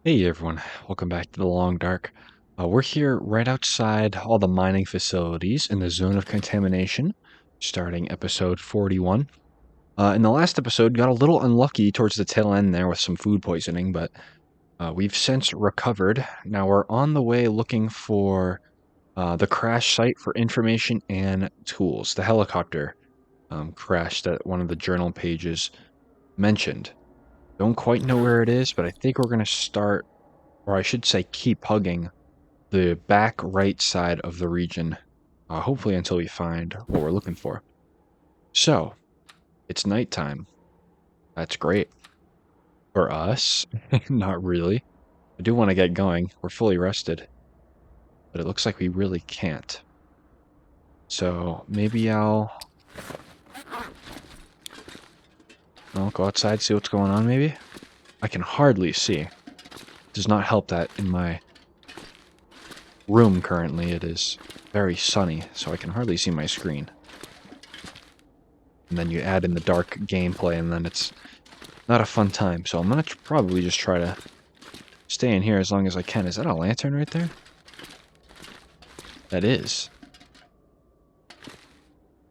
Hey everyone, welcome back to the Long Dark. We're here right outside all the mining facilities in the zone of contamination, starting episode 41. In the last episode, got a little unlucky towards the tail end there with some food poisoning, but we've since recovered. Now we're on the way looking for the crash site for information and tools. The helicopter crash that one of the journal pages mentioned. Don't quite know where it is, but I think we're going to start, or I should say keep hugging the back right side of the region, hopefully until we find what we're looking for. So, it's nighttime. That's great. For us, not really. I do want to get going. We're fully rested, but it looks like we really can't. So, maybe I'll go outside, see what's going on, maybe? I can hardly see. It does not help that in my room currently it is very sunny, so I can hardly see my screen. And then you add in the dark gameplay, and then it's not a fun time. So I'm gonna probably just try to stay in here as long as I can. Is that a lantern right there? That is.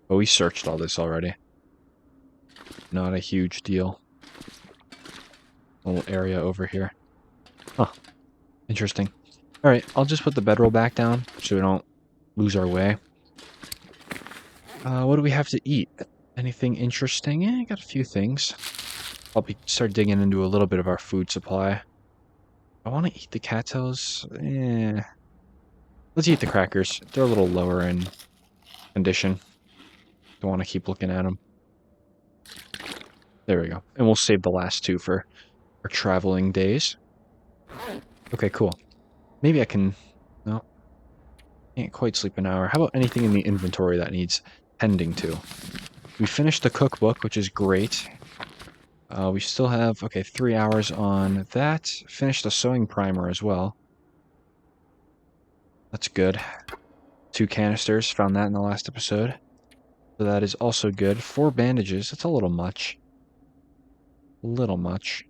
Oh, we searched all this already. Not a huge deal. Little area over here. Huh. Interesting. Alright, I'll just put the bedroll back down so we don't lose our way. What do we have to eat? Anything interesting? I got a few things. I'll start digging into a little bit of our food supply. I want to eat the cattails. Let's eat the crackers. They're a little lower in condition. Don't want to keep looking at them. There we go. And we'll save the last two for our traveling days. Okay, cool. Maybe I can... No. Can't quite sleep an hour. How about anything in the inventory that needs tending to? We finished the cookbook, which is great. We still have, okay, 3 hours on that. Finished the sewing primer as well. That's good. 2 canisters. Found that in the last episode. So that is also good. 4 bandages. That's a little much. A little much.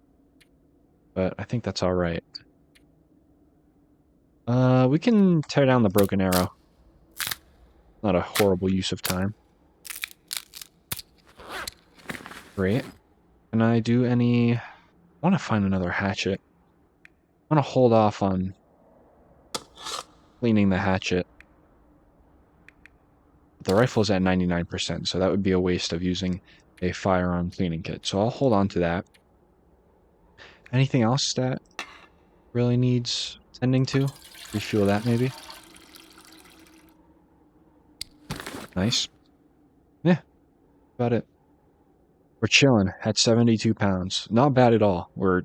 But I think that's alright. We can tear down the broken arrow. Not a horrible use of time. Great. Can I do any... I want to find another hatchet. I want to hold off on cleaning the hatchet. The rifle's at 99%, so that would be a waste of using a firearm cleaning kit. So I'll hold on to that. Anything else that really needs tending to? Refuel that, maybe? Nice. Yeah, about it. We're chilling at 72 pounds. Not bad at all. We're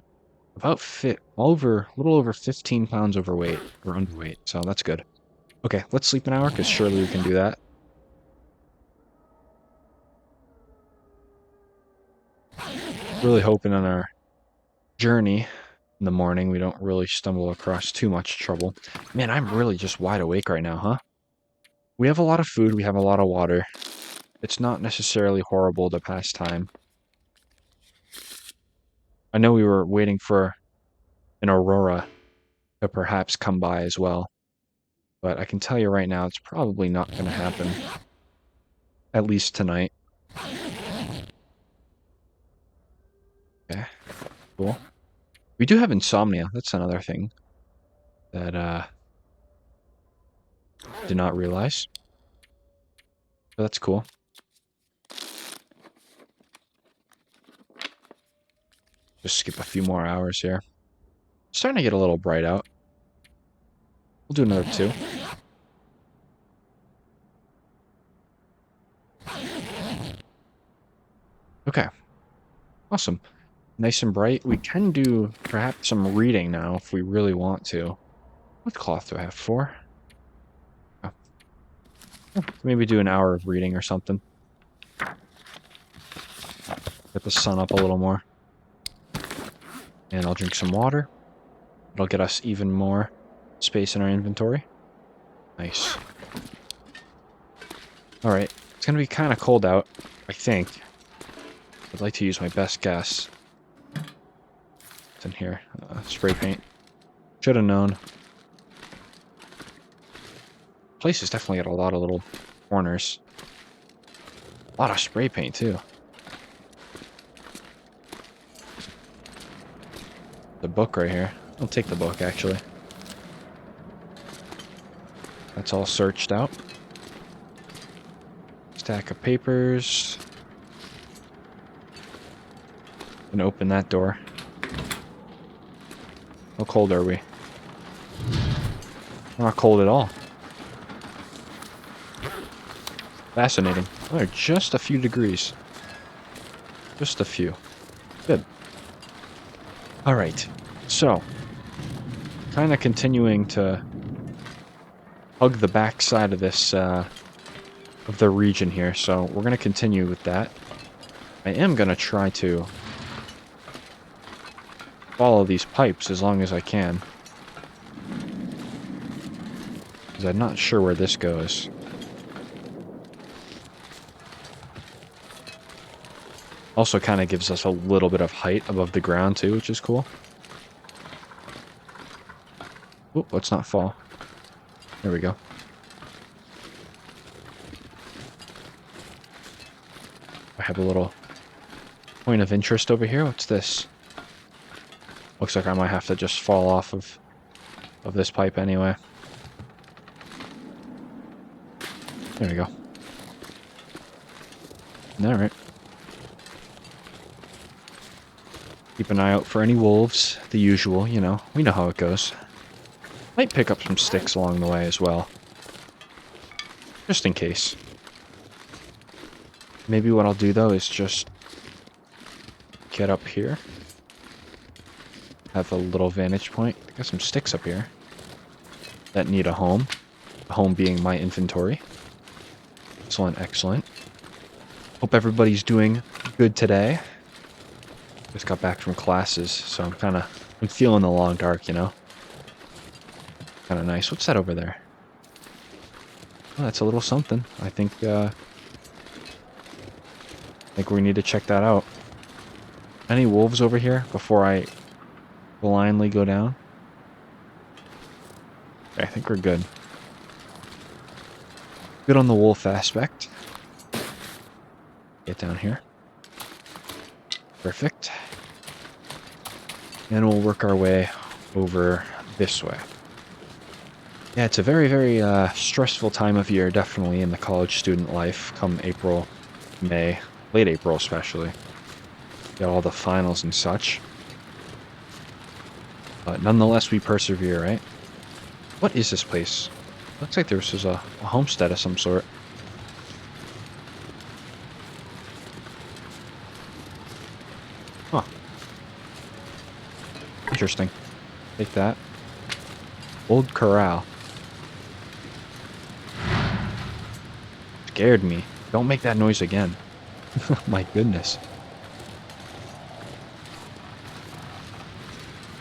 about a little over 15 pounds overweight, or underweight, so that's good. Okay, let's sleep an hour, because surely we can do that. Really hoping on our journey in the morning we don't really stumble across too much trouble. Man, I'm really just wide awake right now, huh? We have a lot of food, we have a lot of water. It's not necessarily horrible to pass time. I know we were waiting for an aurora to perhaps come by as well, but I can tell you right now it's probably not going to happen. At least tonight. Okay, cool. We do have insomnia. That's another thing that did not realize. But that's cool. Just skip a few more hours here. Starting to get a little bright out. We'll do another 2. Okay. Awesome. Nice and bright. We can do perhaps some reading now if we really want to. What cloth do I have? 4? Oh. Maybe do an hour of reading or something. Get the sun up a little more. And I'll drink some water. It'll get us even more space in our inventory. Nice. Alright. It's going to be kind of cold out, I think. I'd like to use my best guess. What's in here? Spray paint. Should have known. Place has definitely got a lot of little corners. A lot of spray paint, too. The book right here. I'll take the book, actually. That's all searched out. Stack of papers. Gonna open that door. How cold are we? We're not cold at all. Fascinating. We're just a few degrees. Just a few. Good. Alright. So, kind of continuing to hug the back side of this, of the region here. So, we're going to continue with that. I am going to try to follow these pipes as long as I can. Because I'm not sure where this goes. Also kind of gives us a little bit of height above the ground too, which is cool. Oop, let's not fall. There we go. I have a little point of interest over here. What's this? Looks like I might have to just fall off of this pipe anyway. There we go. Alright. Keep an eye out for any wolves. The usual, you know. We know how it goes. Might pick up some sticks along the way as well. Just in case. Maybe what I'll do, though, is just get up here. Have a little vantage point. Got some sticks up here that need a home. The home being my inventory. Excellent, excellent. Hope everybody's doing good today. Just got back from classes, so I'm feeling the long dark, you know? Kind of nice. What's that over there? Oh, that's a little something. I think we need to check that out. Any wolves over here before I blindly go down? Okay, I think we're good. Good on the wolf aspect. Get down here. Perfect. And we'll work our way over this way. Yeah, it's a very, very stressful time of year, definitely, in the college student life, come April, May, late April especially. Got all the finals and such. But nonetheless, we persevere, right? What is this place? Looks like this is a homestead of some sort. Huh. Interesting. Take that. Old corral. Scared me. Don't make that noise again. My goodness.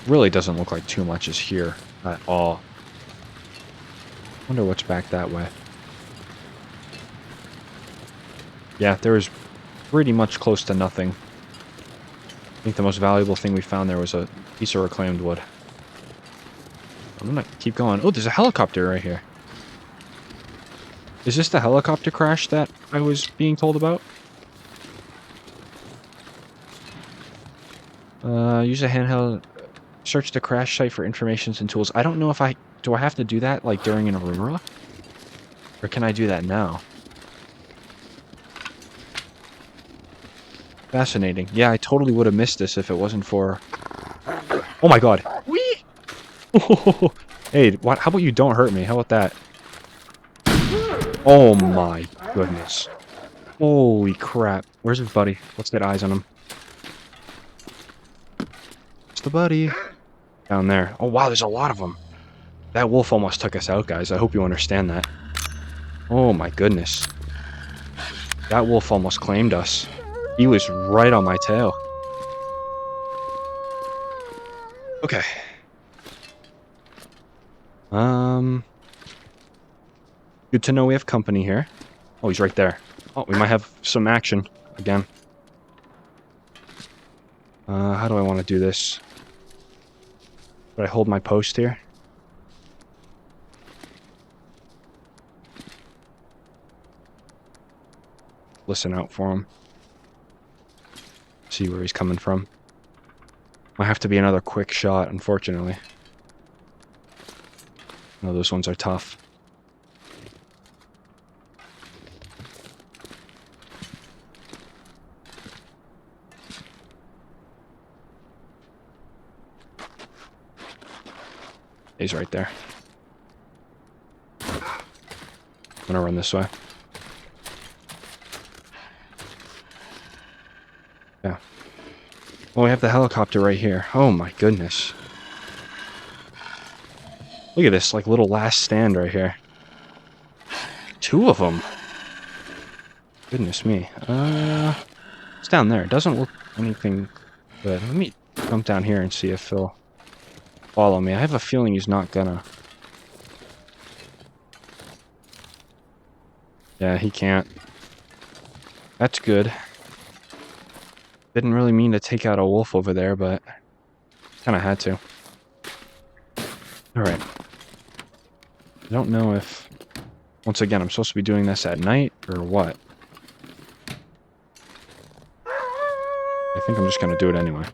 Really doesn't look like too much is here at all. Wonder what's back that way. Yeah, there was pretty much close to nothing. I think the most valuable thing we found there was a piece of reclaimed wood. I'm gonna keep going. Oh, there's a helicopter right here. Is this the helicopter crash that I was being told about? Use a handheld. Search the crash site for information and tools. I don't know if do I have to do that, like, during an Aurora? Or can I do that now? Fascinating. Yeah, I totally would have missed this if it wasn't for... Oh my god. Whee! Hey, what? How about you don't hurt me? How about that? Oh my goodness. Holy crap. Where's his buddy? Let's get eyes on him. It's the buddy. Down there. Oh wow, there's a lot of them. That wolf almost took us out, guys. I hope you understand that. Oh my goodness. That wolf almost claimed us. He was right on my tail. Okay. Good to know we have company here. Oh, he's right there. Oh, we might have some action again. How do I want to do this? Should I hold my post here? Listen out for him. See where he's coming from. Might have to be another quick shot, unfortunately. No, those ones are tough. He's right there. I'm gonna run this way. Yeah. Well, we have the helicopter right here. Oh my goodness. Look at this, like, little last stand right here. 2 of them. Goodness me. It's down there. It doesn't look anything good. Let me jump down here and see if he'll follow me. I have a feeling he's not gonna. Yeah, he can't. That's good. Didn't really mean to take out a wolf over there, but kind of had to. Alright. I don't know if... Once again, I'm supposed to be doing this at night, or what? I think I'm just gonna do it anyway.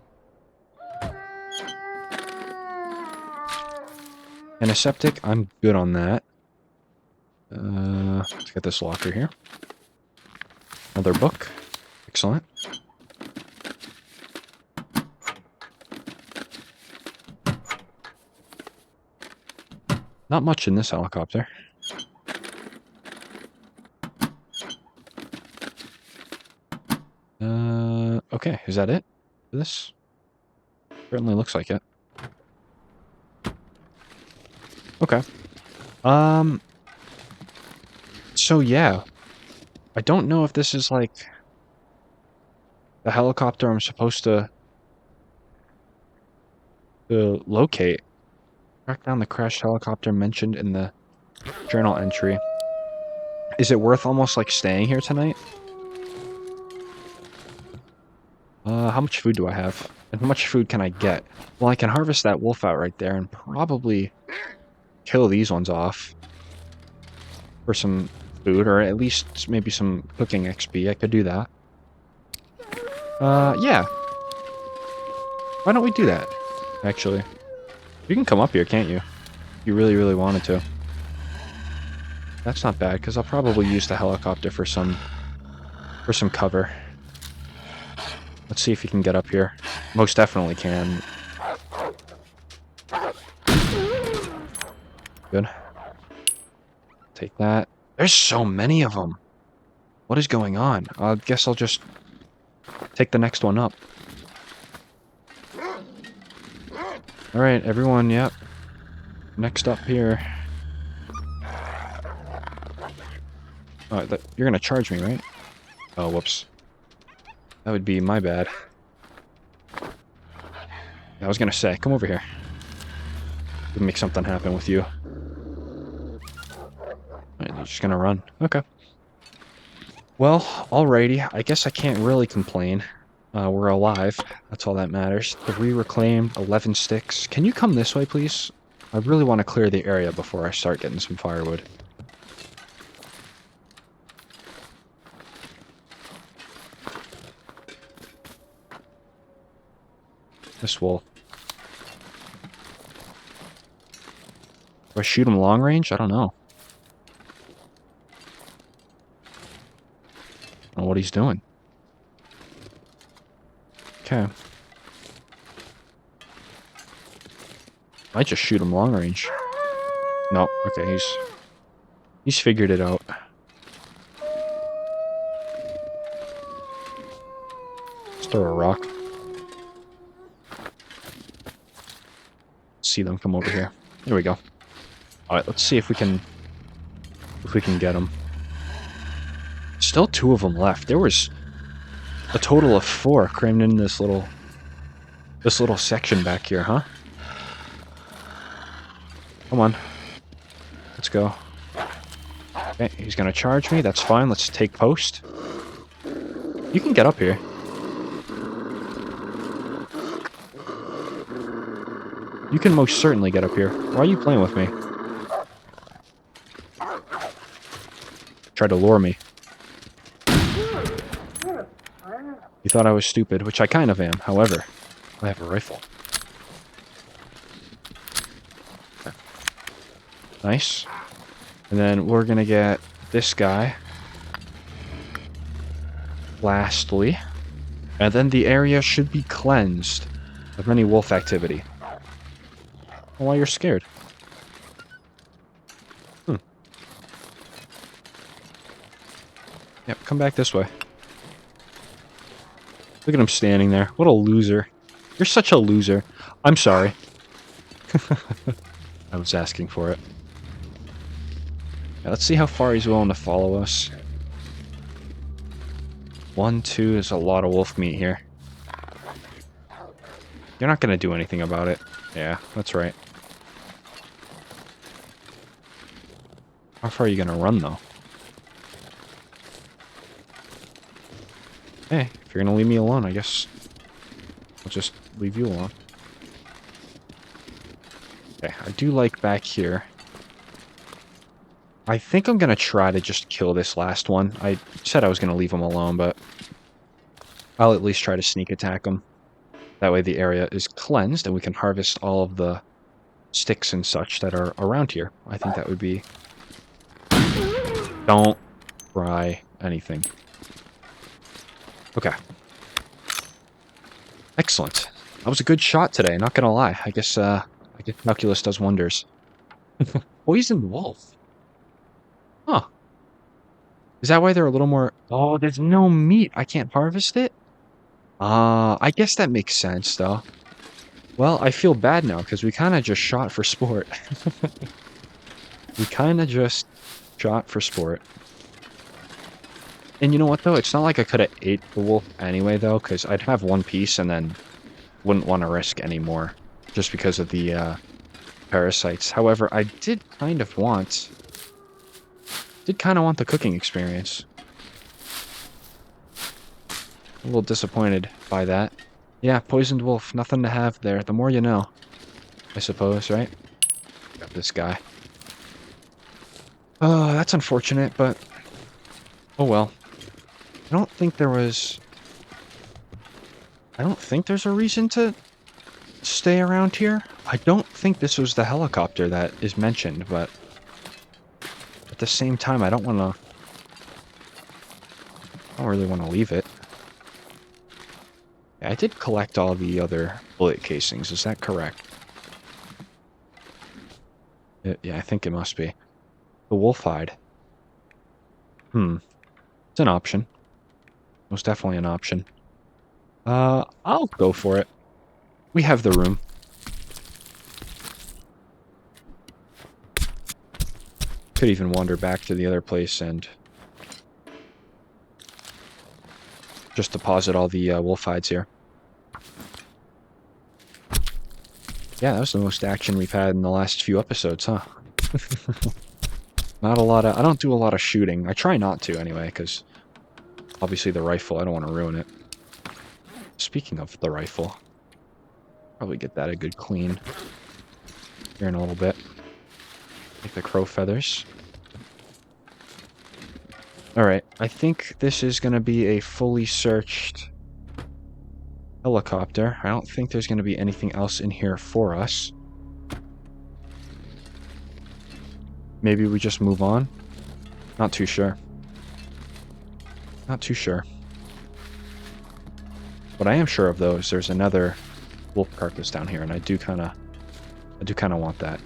Antiseptic, I'm good on that. Let's get this locker here. Another book. Excellent. Not much in this helicopter. Okay, is that it for this? Certainly looks like it. Okay. So yeah. I don't know if this is like the helicopter I'm supposed to locate. Track down the crashed helicopter mentioned in the journal entry. Is it worth almost like staying here tonight? How much food do I have? And how much food can I get? Well, I can harvest that wolf out right there and probably kill these ones off for some food, or at least maybe some cooking XP. I could do that. Yeah. Why don't we do that, actually? You can come up here, can't you? If you really, really wanted to. That's not bad, because I'll probably use the helicopter for some cover. Let's see if you can get up here. Most definitely can. Good. Take that. There's so many of them. What is going on? I guess I'll just take the next one up. Alright, everyone, yep. Next up here. Oh, you're gonna charge me, right? Oh, whoops. That would be my bad. I was gonna say, come over here. We'll make something happen with you. Alright, you're just gonna run. Okay. Well, alrighty. I guess I can't really complain. We're alive. That's all that matters. 3 reclaimed, 11 sticks. Can you come this way, please? I really want to clear the area before I start getting some firewood. This wolf. Do I shoot him long range? I don't know. I don't know what he's doing. Okay. Might just shoot him long range. No, okay, he's figured it out. Let's throw a rock. See them come over here. There we go. Alright, let's see if we can get them. Still 2 of them left. There was a total of 4 crammed in this little section back here, huh? Come on. Let's go. Okay, he's gonna charge me. That's fine. Let's take post. You can get up here. You can most certainly get up here. Why are you playing with me? Tried to lure me. You thought I was stupid, which I kind of am. However, I have a rifle. Okay. Nice. And then we're gonna get this guy. Lastly. And then the area should be cleansed of any wolf activity. Why you're scared? Yep, come back this way. Look at him standing there. What a loser. You're such a loser. I'm sorry. I was asking for it. Yeah, let's see how far he's willing to follow us. 1, 2, there's a lot of wolf meat here. You're not going to do anything about it. Yeah, that's right. How far are you going to run, though? Hey, if you're going to leave me alone, I guess I'll just leave you alone. Okay, I do like back here. I think I'm going to try to just kill this last one. I said I was going to leave him alone, but I'll at least try to sneak attack him. That way the area is cleansed and we can harvest all of the sticks and such that are around here. I think that would be... Don't try anything. Okay. Excellent. That was a good shot today, not gonna lie. I guess calculus does wonders. Poisoned wolf. Huh. Is that why they're a little more... Oh, there's no meat. I can't harvest it? I guess that makes sense, though. Well, I feel bad now, because we kind of just shot for sport. We kind of just shot for sport. And you know what, though? It's not like I could have ate the wolf anyway, though, because I'd have one piece and then wouldn't want to risk any more, just because of the parasites. However, I did kind of want the cooking experience. A little disappointed by that. Yeah, poisoned wolf, nothing to have there. The more you know, I suppose, right? Got this guy. Oh, that's unfortunate, but... Oh well. I don't think there's a reason to stay around here. I don't think this was the helicopter that is mentioned, but... At the same time, I don't really want to leave it. Yeah, I did collect all the other bullet casings, is that correct? Yeah, I think it must be. The wolf hide. It's an option. Most definitely an option. I'll go for it. We have the room. Could even wander back to the other place and just deposit all the wolf hides here. Yeah, that was the most action we've had in the last few episodes, huh? Not a lot of... I don't do a lot of shooting. I try not to, anyway, because... Obviously the rifle, I don't want to ruin it. Speaking of the rifle... Probably get that a good clean. Here in a little bit. Take the crow feathers. Alright, I think this is going to be a fully searched... helicopter. I don't think there's going to be anything else in here for us. Maybe we just move on? Not too sure. Not too sure. What I am sure of, though, is there's another wolf carcass down here, and I do kind of want that.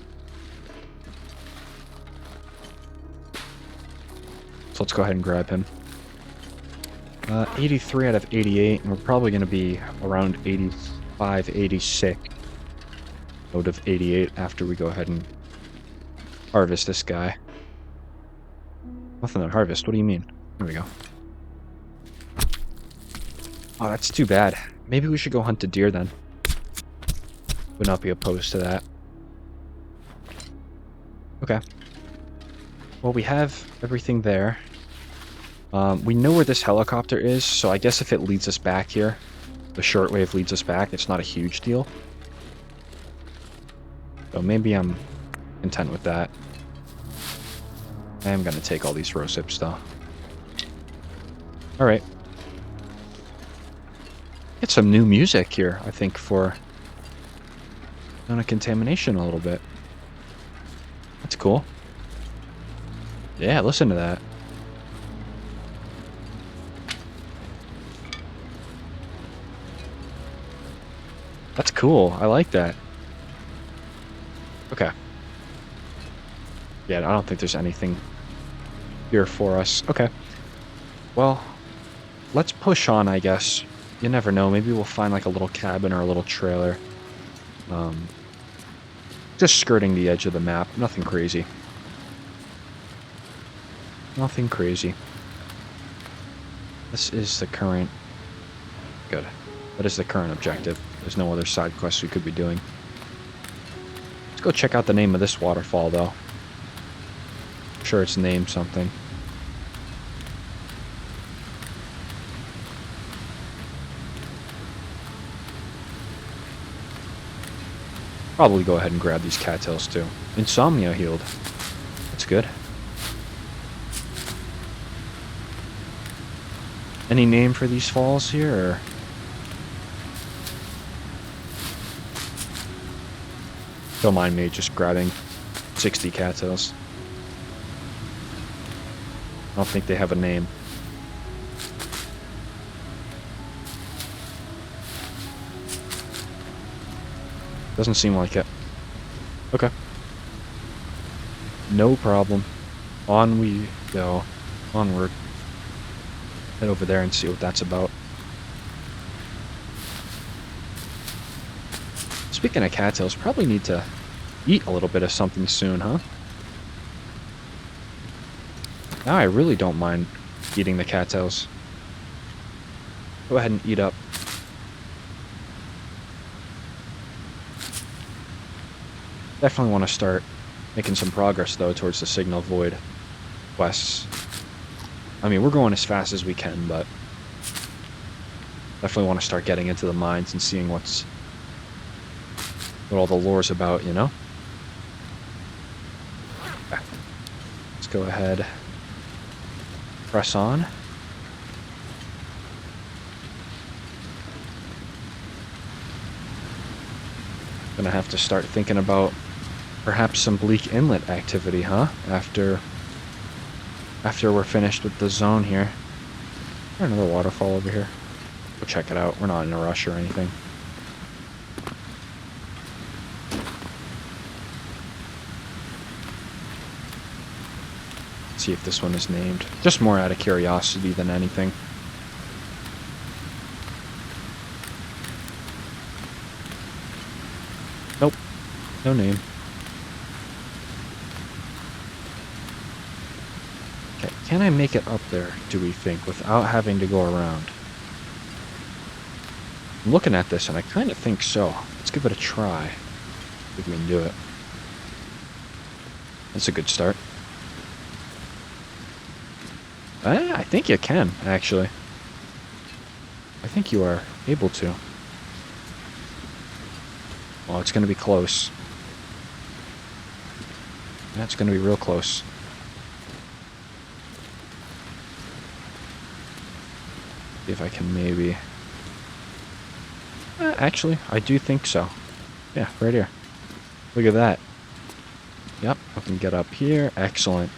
So let's go ahead and grab him. 83 out of 88, and we're probably going to be around 85, 86 out of 88 after we go ahead and harvest this guy. Nothing to harvest, what do you mean? Here we go. Oh, that's too bad. Maybe we should go hunt a deer then. Would not be opposed to that. Okay. Well, we have everything there. We know where this helicopter is, so I guess if it leads us back here, the shortwave leads us back, it's not a huge deal. So maybe I'm content with that. I am going to take all these rose hips, though. Alright. Get some new music here, I think, for Zone of Contamination a little bit. That's cool. Yeah, listen to that. That's cool. I like that. Okay. Yeah, I don't think there's anything here for us. Okay. Well, let's push on, I guess. You never know. Maybe we'll find like a little cabin or a little trailer. Just skirting the edge of the map. Nothing crazy. Nothing crazy. This is the current... Good. That is the current objective. There's no other side quests we could be doing. Let's go check out the name of this waterfall, though. I'm sure it's named something. Probably go ahead and grab these cattails, too. Insomnia healed. That's good. Any name for these falls here, or... Don't mind me just grabbing 60 cattails. I don't think they have a name. Doesn't seem like it. Okay. No problem. On we go. Onward. Head over there and see what that's about. Speaking of cattails, probably need to eat a little bit of something soon, huh? Now I really don't mind eating the cattails. Go ahead and eat up. Definitely want to start making some progress, though, towards the Signal Void quests. I mean, we're going as fast as we can, but definitely want to start getting into the mines and seeing what all the lore's about, you know? Okay. Let's go ahead. Press on. Gonna have to start thinking about perhaps some Bleak Inlet activity, huh? After we're finished with the zone here. Is there another waterfall over here? Go check it out. We're not in a rush or anything. Let's see if this one is named. Just more out of curiosity than anything. Nope. No name. Okay, can I make it up there, do we think, without having to go around? I'm looking at this and I kind of think so. Let's give it a try. If we can do it. That's a good start. I think you can, actually. I think you are able to. Well, it's going to be close. That's going to be real close. See if I can maybe... actually, I do think so. Yeah, right here. Look at that. Yep, I can get up here. Excellent.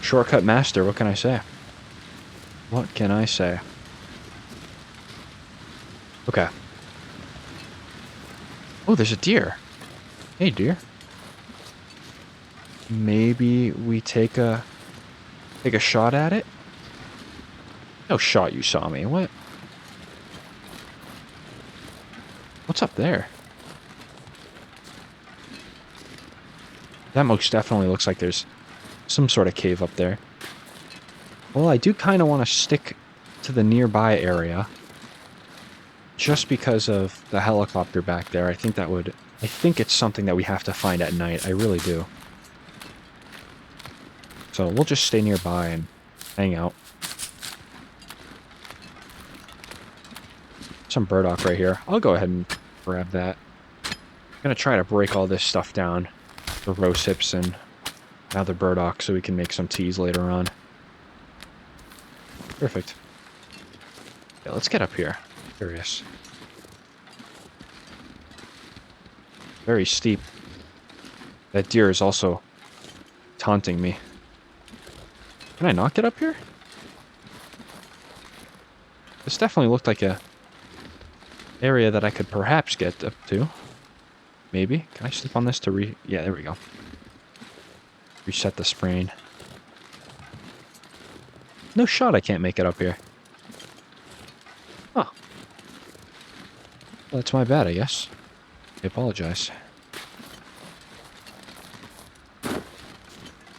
Shortcut master, what can I say? What can I say? Okay. Oh, there's a deer. Hey, deer. Maybe we take a shot at it? No shot, you saw me. What? What's up there? That most definitely looks like there's some sort of cave up there. Well, I do kind of want to stick to the nearby area. Just because of the helicopter back there. I think it's something that we have to find at night. I really do. So we'll just stay nearby and hang out. Some burdock right here. I'll go ahead and grab that. gonna try to break all this stuff down for rose hips and other burdock so we can make some teas later on. Perfect. Yeah, let's get up here. Curious. Very steep. That deer is also taunting me. Can I not get up here? This definitely looked like a area that I could perhaps get up to. Maybe. Can I sleep on this to yeah, there we go. Reset the sprain. No shot I can't make it up here. Huh. Well, that's my bad, I guess. I apologize.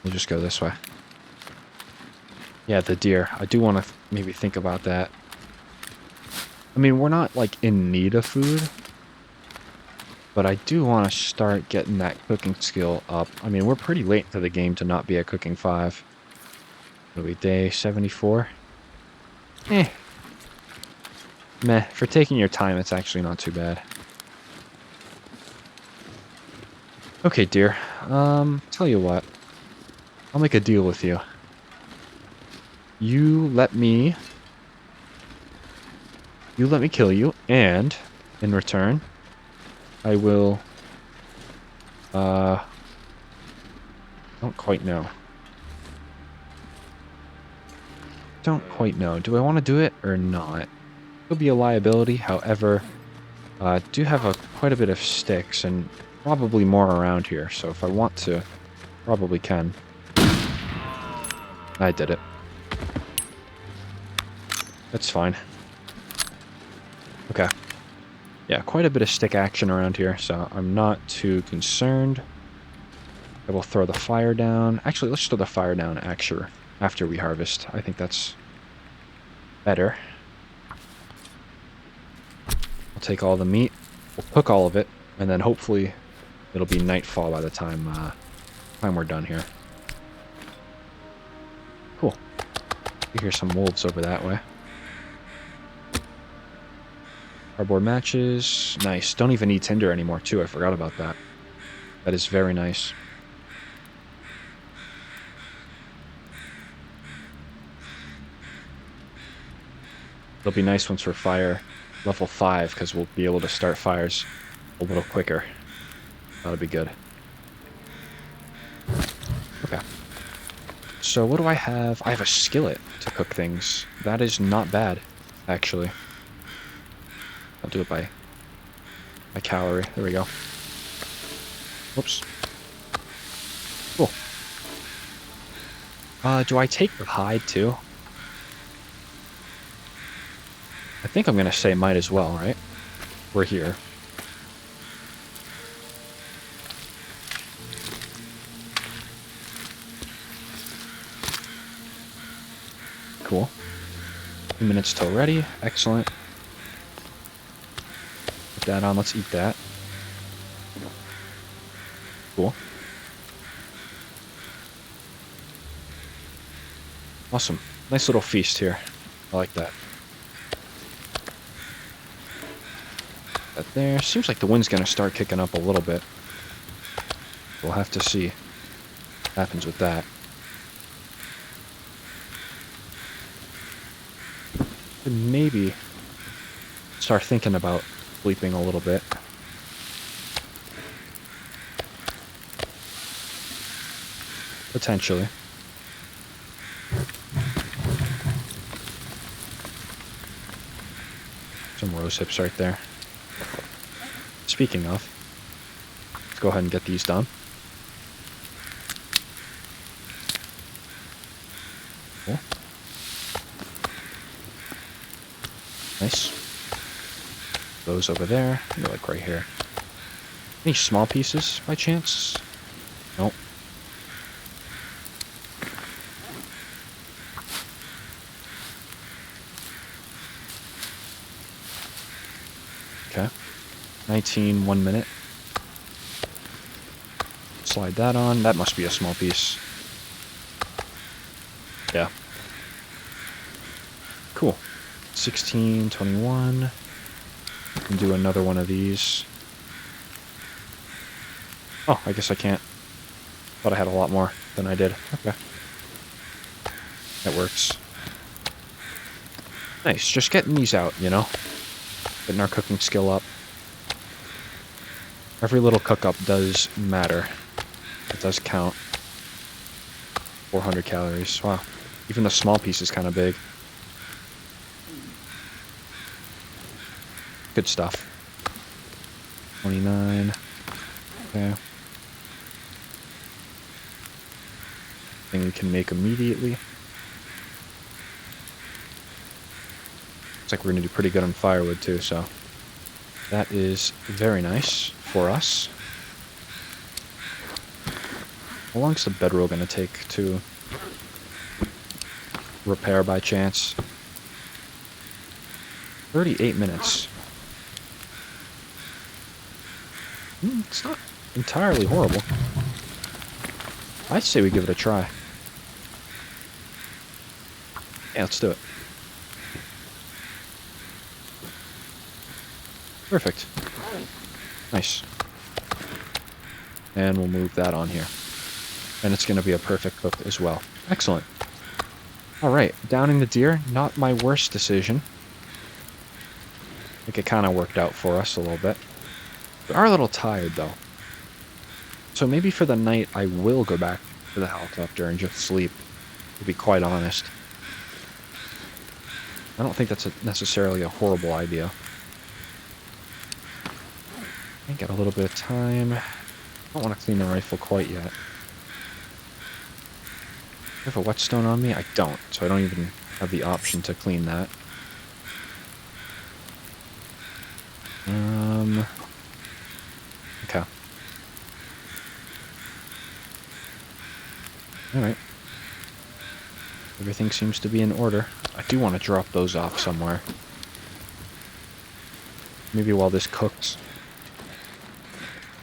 We'll just go this way. Yeah, the deer. I do want to maybe think about that. I mean, we're not, like, in need of food. But I do want to start getting that cooking skill up. I mean, we're pretty late into the game to not be at cooking 5. It'll be day 74. Eh. Meh. For taking your time, it's actually not too bad. Okay, dear. Tell you what. I'll make a deal with you. You let me kill you, and in return, I will, don't quite know. Don't quite know. Do I want to do it or not? It'll be a liability, however, do have quite a bit of sticks, and probably more around here, so if I want to, probably can. I did it. That's fine. Okay. Yeah, quite a bit of stick action around here, so I'm not too concerned. I will throw the fire down. Actually, let's throw the fire down after we harvest. I think that's better. I'll take all the meat. We'll cook all of it, and then hopefully it'll be nightfall by the time we're done here. Cool. You hear some wolves over that way. Cardboard matches. Nice. Don't even need tinder anymore, too. I forgot about that. That is very nice. It'll be nice once we're fire level 5, because we'll be able to start fires a little quicker. That'll be good. Okay. So what do I have? I have a skillet to cook things. That is not bad, actually. I'll do it by calorie. There we go. Whoops. Cool. Do I take the hide too? I think I'm gonna say might as well, right? We're here. Cool. 2 minutes till ready. Excellent. Put that on. Let's eat that. Cool. Awesome. Nice little feast here. I like that. That there. Seems like the wind's gonna start kicking up a little bit. We'll have to see what happens with that. Could maybe start thinking about sleeping a little bit. Potentially. Some rose hips right there. Speaking of, let's go ahead and get these done. Cool. Nice. Those over there. Maybe like right here. Any small pieces by chance? Nope. Okay. 19, 1 minute. Slide that on. That must be a small piece. Yeah. Cool. 16, 21. We can do another one of these. Oh, I guess I can't. Thought I had a lot more than I did. Okay. That works. Nice, just getting these out, you know? Getting our cooking skill up. Every little cook-up does matter. It does count. 400 calories. Wow. Even the small piece is kind of big. Good stuff. 29. Okay. Thing we can make immediately. Looks like we're going to do pretty good on firewood too, so that is very nice for us. How long is the bedroll going to take to repair by chance? 38 minutes. It's not entirely horrible. I'd say we give it a try. Yeah, let's do it. Perfect. Nice. And we'll move that on here. And it's going to be a perfect cook as well. Excellent. Alright, downing the deer, not my worst decision. I think it kind of worked out for us a little bit. We are a little tired, though. So maybe for the night, I will go back to the helicopter and just sleep, to be quite honest. I don't think that's necessarily a horrible idea. I got a little bit of time. I don't want to clean the rifle quite yet. Do I have a whetstone on me? I don't, so I don't even have the option to clean that. Okay. Alright. Everything seems to be in order. I do want to drop those off somewhere. Maybe while this cooks.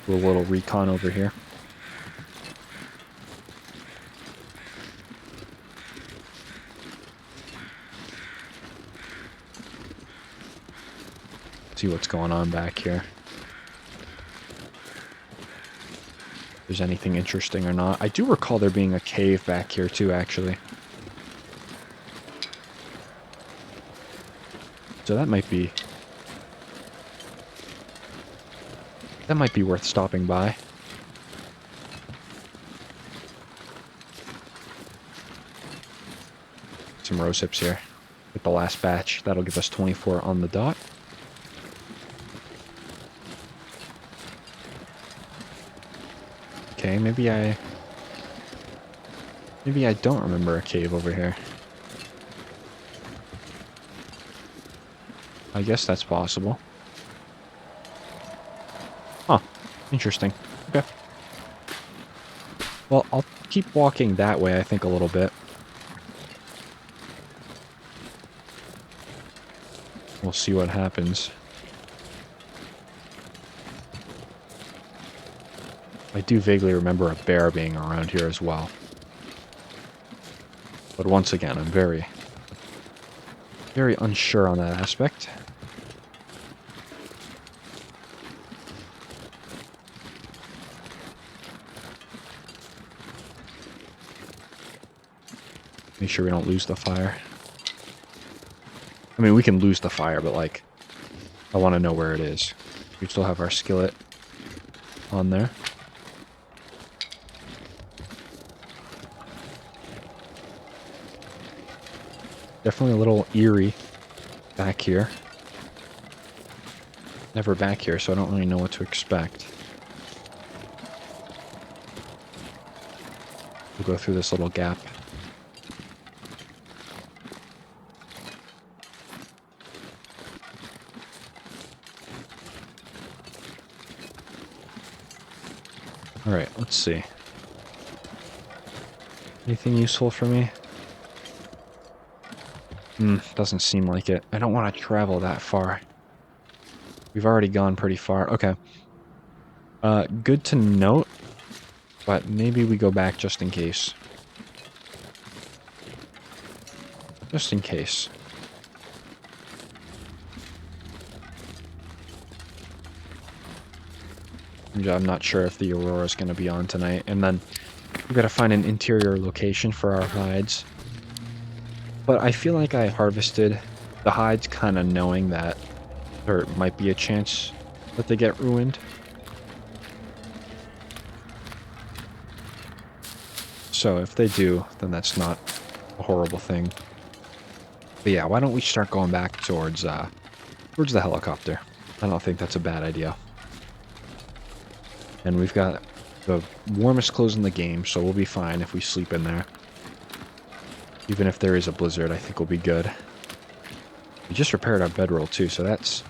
Do a little recon over here. See what's going on back here. If there's anything interesting or not. I do recall there being a cave back here too, actually. So that might be worth stopping by. Some rose hips here with the last batch. That'll give us 24 on the dot. Okay, maybe I don't remember a cave over here. I guess that's possible. Huh. Interesting. Okay. Well, I'll keep walking that way, I think, a little bit. We'll see what happens. I do vaguely remember a bear being around here as well. But once again, I'm very unsure on that aspect. Make sure we don't lose the fire. I mean, we can lose the fire, but, like, I want to know where it is. We still have our skillet on there. Definitely a little eerie back here. Never back here, so I don't really know what to expect. We'll go through this little gap. Alright, let's see. Anything useful for me? Doesn't seem like it. I don't want to travel that far. We've already gone pretty far. Okay. Good to note, but maybe we go back just in case. Just in case. I'm not sure if the aurora is going to be on tonight. And then we've got to find an interior location for our hides. But I feel like I harvested the hides kind of knowing that there might be a chance that they get ruined. So if they do, then that's not a horrible thing. But yeah, why don't we start going back towards the helicopter? I don't think that's a bad idea. And we've got the warmest clothes in the game, so we'll be fine if we sleep in there. Even if there is a blizzard, I think we'll be good. We just repaired our bedroll too, so that's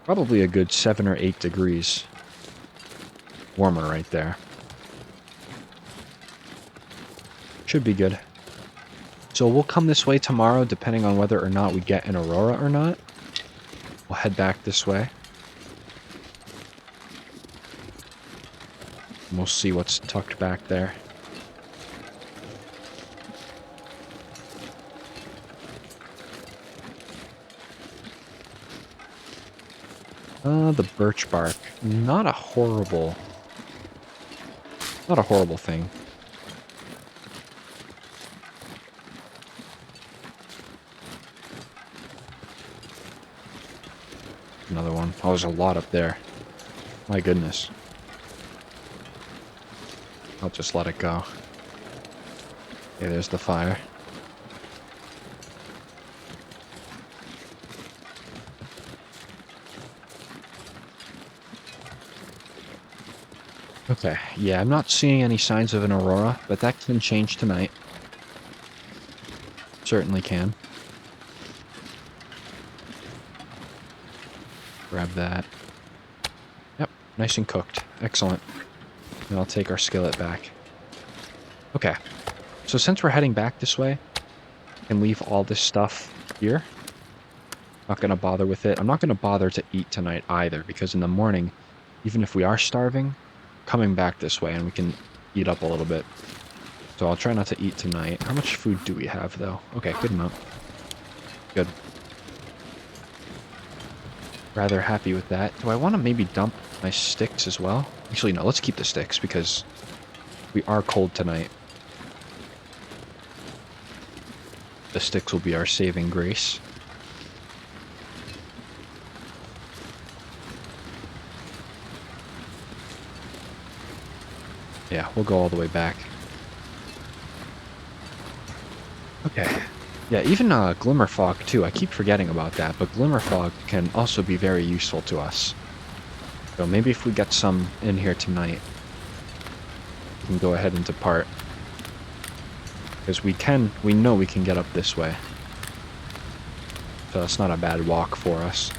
probably a good 7 or 8 degrees warmer right there. Should be good. So we'll come this way tomorrow, depending on whether or not we get an aurora or not. We'll head back this way. And we'll see what's tucked back there. The birch bark. Not a horrible thing. Another one. Oh, there's a lot up there. My goodness. I'll just let it go. Okay, there's the fire. Okay, yeah, I'm not seeing any signs of an aurora, but that can change tonight. Certainly can. Grab that. Yep, nice and cooked. Excellent. And I'll take our skillet back. Okay, so since we're heading back this way, I can leave all this stuff here. Not going to bother with it. I'm not going to bother to eat tonight either, because in the morning, even if we are starving, coming back this way and we can eat up a little bit. So I'll try not to eat tonight. How much food do we have, though? Okay, good amount. Good. Rather happy with that. Do I want to maybe dump my sticks as well? Actually, no, let's keep the sticks because we are cold tonight. The sticks will be our saving grace. Yeah, we'll go all the way back. Okay. Yeah, even Glimmer Fog too. I keep forgetting about that, but Glimmer Fog can also be very useful to us. So maybe if we get some in here tonight, we can go ahead and depart. Because we know we can get up this way. So that's not a bad walk for us.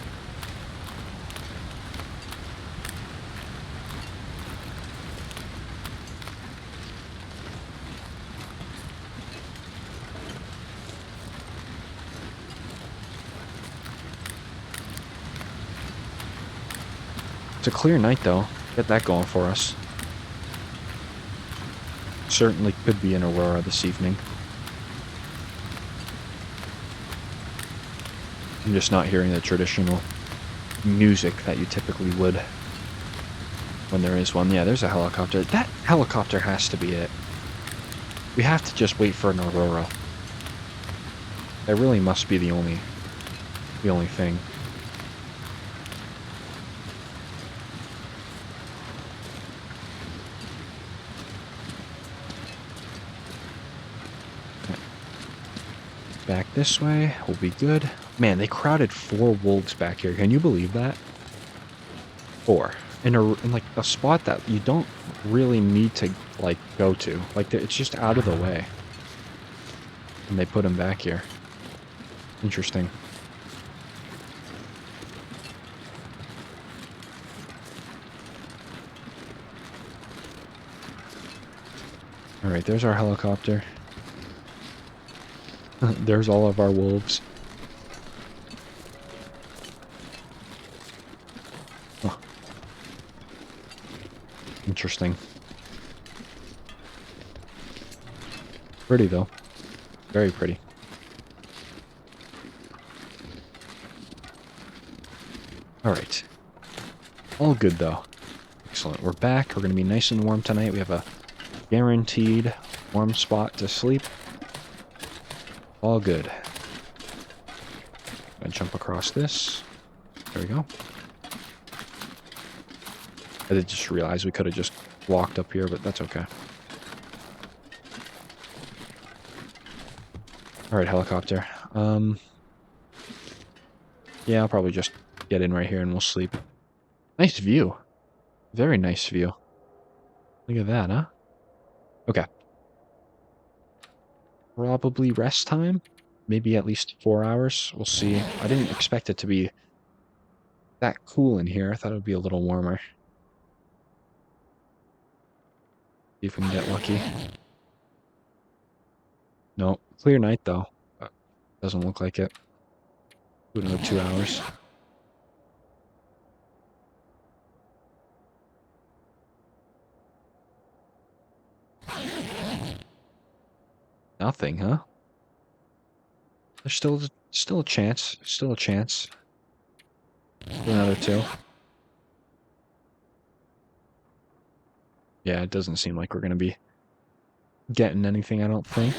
It's a clear night, though. Get that going for us. Certainly could be an aurora this evening. I'm just not hearing the traditional music that you typically would when there is one. Yeah, there's a helicopter. That helicopter has to be it. We have to just wait for an aurora. That really must be the only thing. Back this way, we'll be good. Man, they crowded 4 wolves back here. Can you believe that? 4. In like a spot that you don't really need to like go to. Like it's just out of the way. And they put them back here. Interesting. Alright, there's our helicopter. There's all of our wolves. Oh. Interesting. Pretty, though. Very pretty. Alright. All good, though. Excellent. We're back. We're going to be nice and warm tonight. We have a guaranteed warm spot to sleep. All good. I jump across this. There we go. I did just realize we could have just walked up here, but that's okay. Alright, helicopter. Yeah, I'll probably just get in right here and we'll sleep. Nice view. Very nice view. Look at that, huh? Okay. Probably rest time. Maybe at least 4 hours. We'll see. I didn't expect it to be that cool in here. I thought it would be a little warmer. See if we can get lucky. No. Clear night, though. Doesn't look like it. Do another 2 hours. Nothing, huh? There's still a chance. Still a chance. Do another 2. Yeah, it doesn't seem like we're going to be getting anything, I don't think.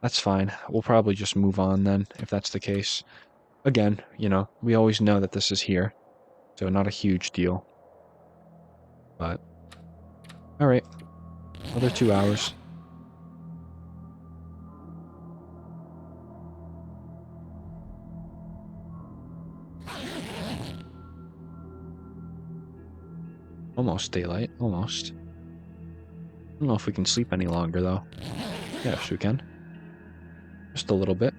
That's fine. We'll probably just move on then, if that's the case. Again, you know, we always know that this is here, so not a huge deal. But, alright. Another 2 hours. Almost daylight, almost. I don't know if we can sleep any longer, though. Yes, we can. Just a little bit.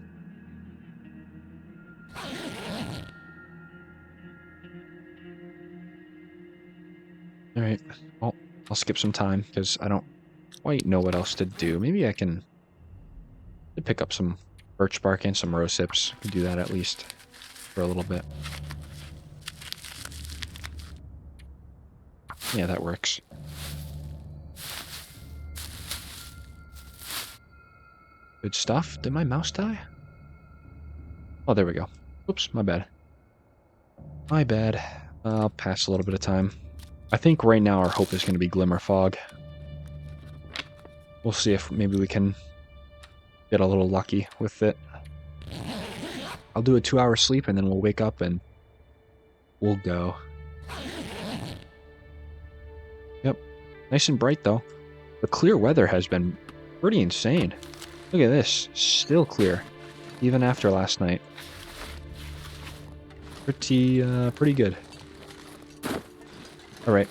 Alright, well, I'll skip some time, because I don't quite know what else to do. Maybe I can pick up some birch bark and some rose hips. I can do that at least for a little bit. Yeah, that works. Good stuff. Did my mouse die? Oh, there we go. Oops, my bad. My bad. I'll pass a little bit of time. I think right now our hope is going to be Glimmer Fog. We'll see if maybe we can get a little lucky with it. I'll do a 2-hour sleep and then we'll wake up and we'll go. Yep. Nice and bright though. The clear weather has been pretty insane. Look at this. Still clear. Even after last night. Pretty good. Alright.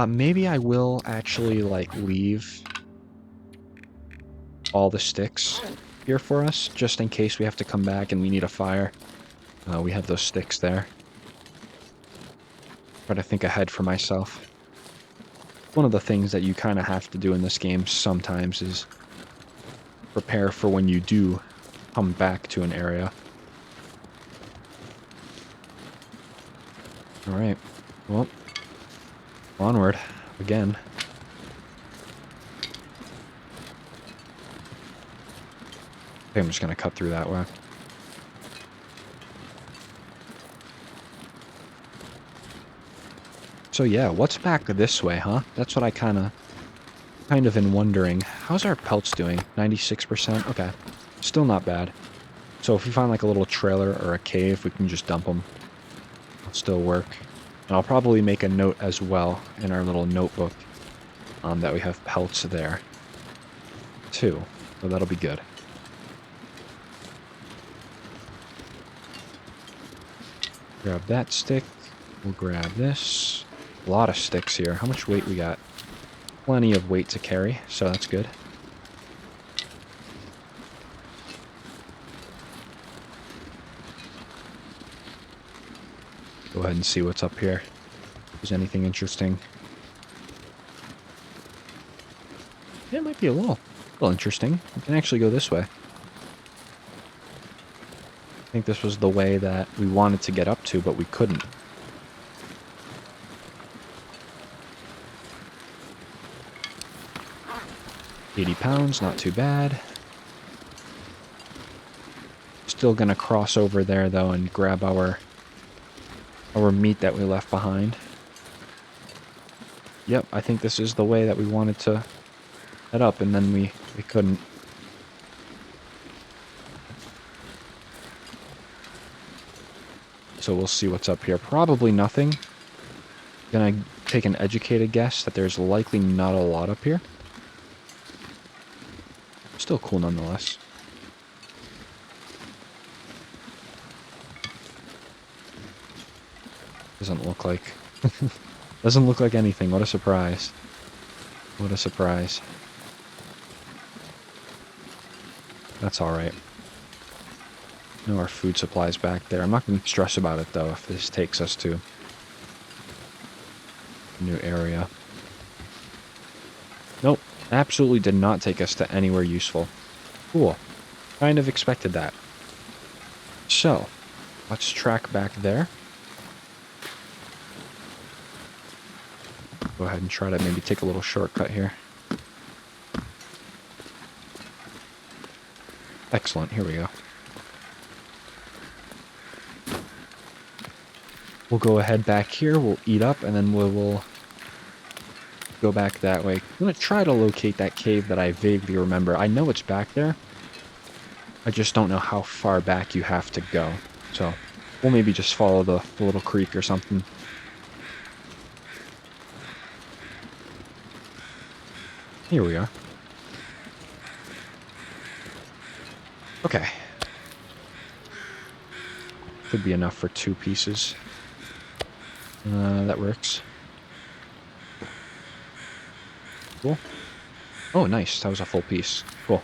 Maybe I will actually, like, leave all the sticks here for us, just in case we have to come back and we need a fire. We have those sticks there. Try to think ahead for myself. One of the things that you kind of have to do in this game sometimes is prepare for when you do come back to an area. Alright. Well, onward again. I think I'm just going to cut through that way. So yeah, what's back this way, huh? That's what I kind of been wondering. How's our pelts doing? 96%? Okay. Still not bad. So if we find like a little trailer or a cave, we can just dump them. It'll still work. And I'll probably make a note as well in our little notebook that we have pelts there too. So that'll be good. Grab that stick. We'll grab this. A lot of sticks here. How much weight we got? Plenty of weight to carry, so that's good. Go ahead and see what's up here. If there's anything interesting. Yeah, it might be a little interesting. We can actually go this way. I think this was the way that we wanted to get up to, but we couldn't. £80, not too bad. Still gonna cross over there though and grab our our meat that we left behind. Yep, I think this is the way that we wanted to head up, and then we couldn't. So we'll see what's up here. Probably nothing. Gonna take an educated guess that there's likely not a lot up here. Still cool nonetheless. Doesn't look like... doesn't look like anything. What a surprise. What a surprise. That's alright. No, our food supply's back there. I'm not going to stress about it, though, if this takes us to a new area. Nope. Absolutely did not take us to anywhere useful. Cool. Kind of expected that. So, let's track back there. Go ahead and try to maybe take a little shortcut here. Excellent. Here we go. We'll go ahead back here, we'll eat up, and then we'll go back that way. I'm going to try to locate that cave that I vaguely remember. I know it's back there. I just don't know how far back you have to go. So, we'll maybe just follow the little creek or something. Here we are. Okay. Could be enough for 2 pieces. That works. Cool. Oh, nice. That was a full piece. Cool.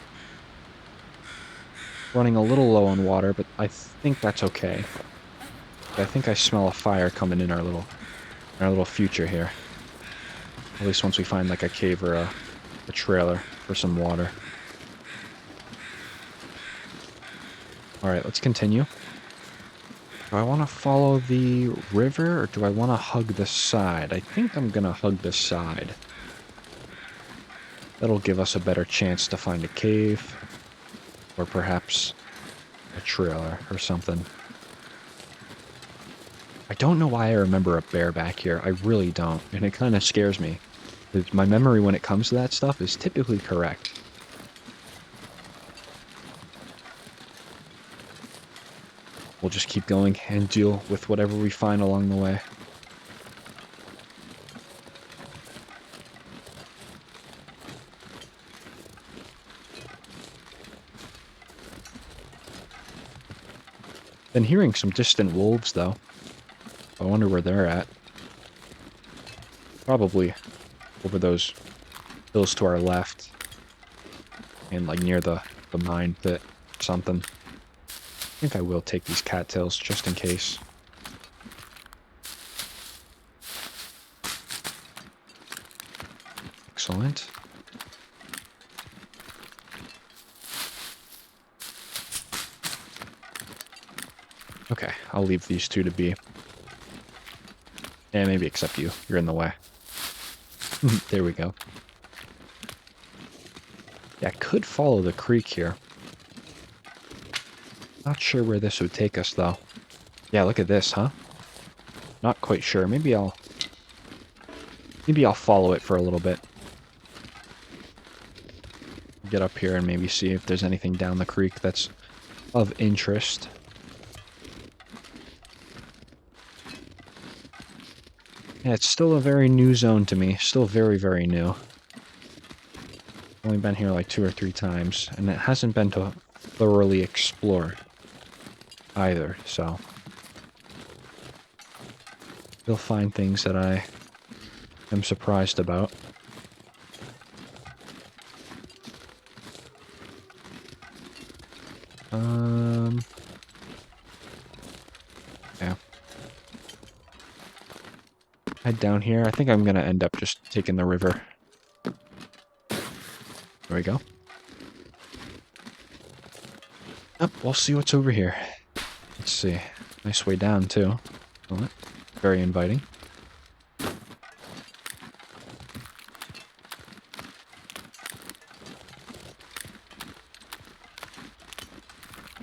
Running a little low on water, but I think that's okay. I think I smell a fire coming in our little future here. At least once we find like a cave or a trailer for some water. Alright, let's continue. Do I want to follow the river, or do I want to hug the side? I think I'm going to hug the side. That'll give us a better chance to find a cave, or perhaps a trailer or something. I don't know why I remember a bear back here. I really don't, and it kind of scares me. My memory when it comes to that stuff is typically correct. We'll just keep going and deal with whatever we find along the way. Been hearing some distant wolves, though. I wonder where they're at. Probably over those hills to our left. And like near the mine pit or something. I think I will take these cattails just in case. Excellent. Okay, I'll leave these 2 to be. And maybe except you. You're in the way. There we go. Yeah, I could follow the creek here. Not sure where this would take us, though. Yeah, look at this, huh? Not quite sure. Maybe I'll follow it for a little bit. Get up here and maybe see if there's anything down the creek that's of interest. Yeah, it's still a very new zone to me. Still very, very new. Only been here like 2 or 3 times, and it hasn't been to thoroughly explore either, so you'll find things that I am surprised about. Yeah. Head down here. I think I'm gonna end up just taking the river. There we go. Up, we'll see what's over here. Let's see. Nice way down, too. Well, very inviting.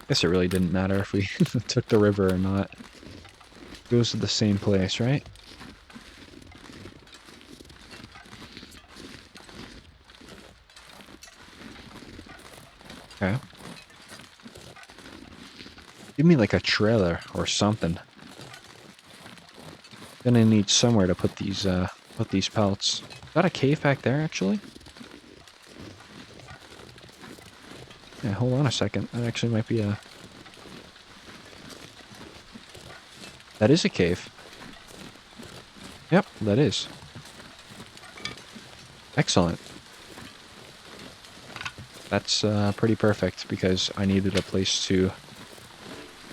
Guess it really didn't matter if we took the river or not. Goes to the same place, right? Okay. Give me like a trailer or something. Gonna need somewhere to put these pelts. Is that a cave back there, actually? Yeah, hold on a second. That actually might be a... That is a cave. Yep, that is. Excellent. That's pretty perfect, because I needed a place to...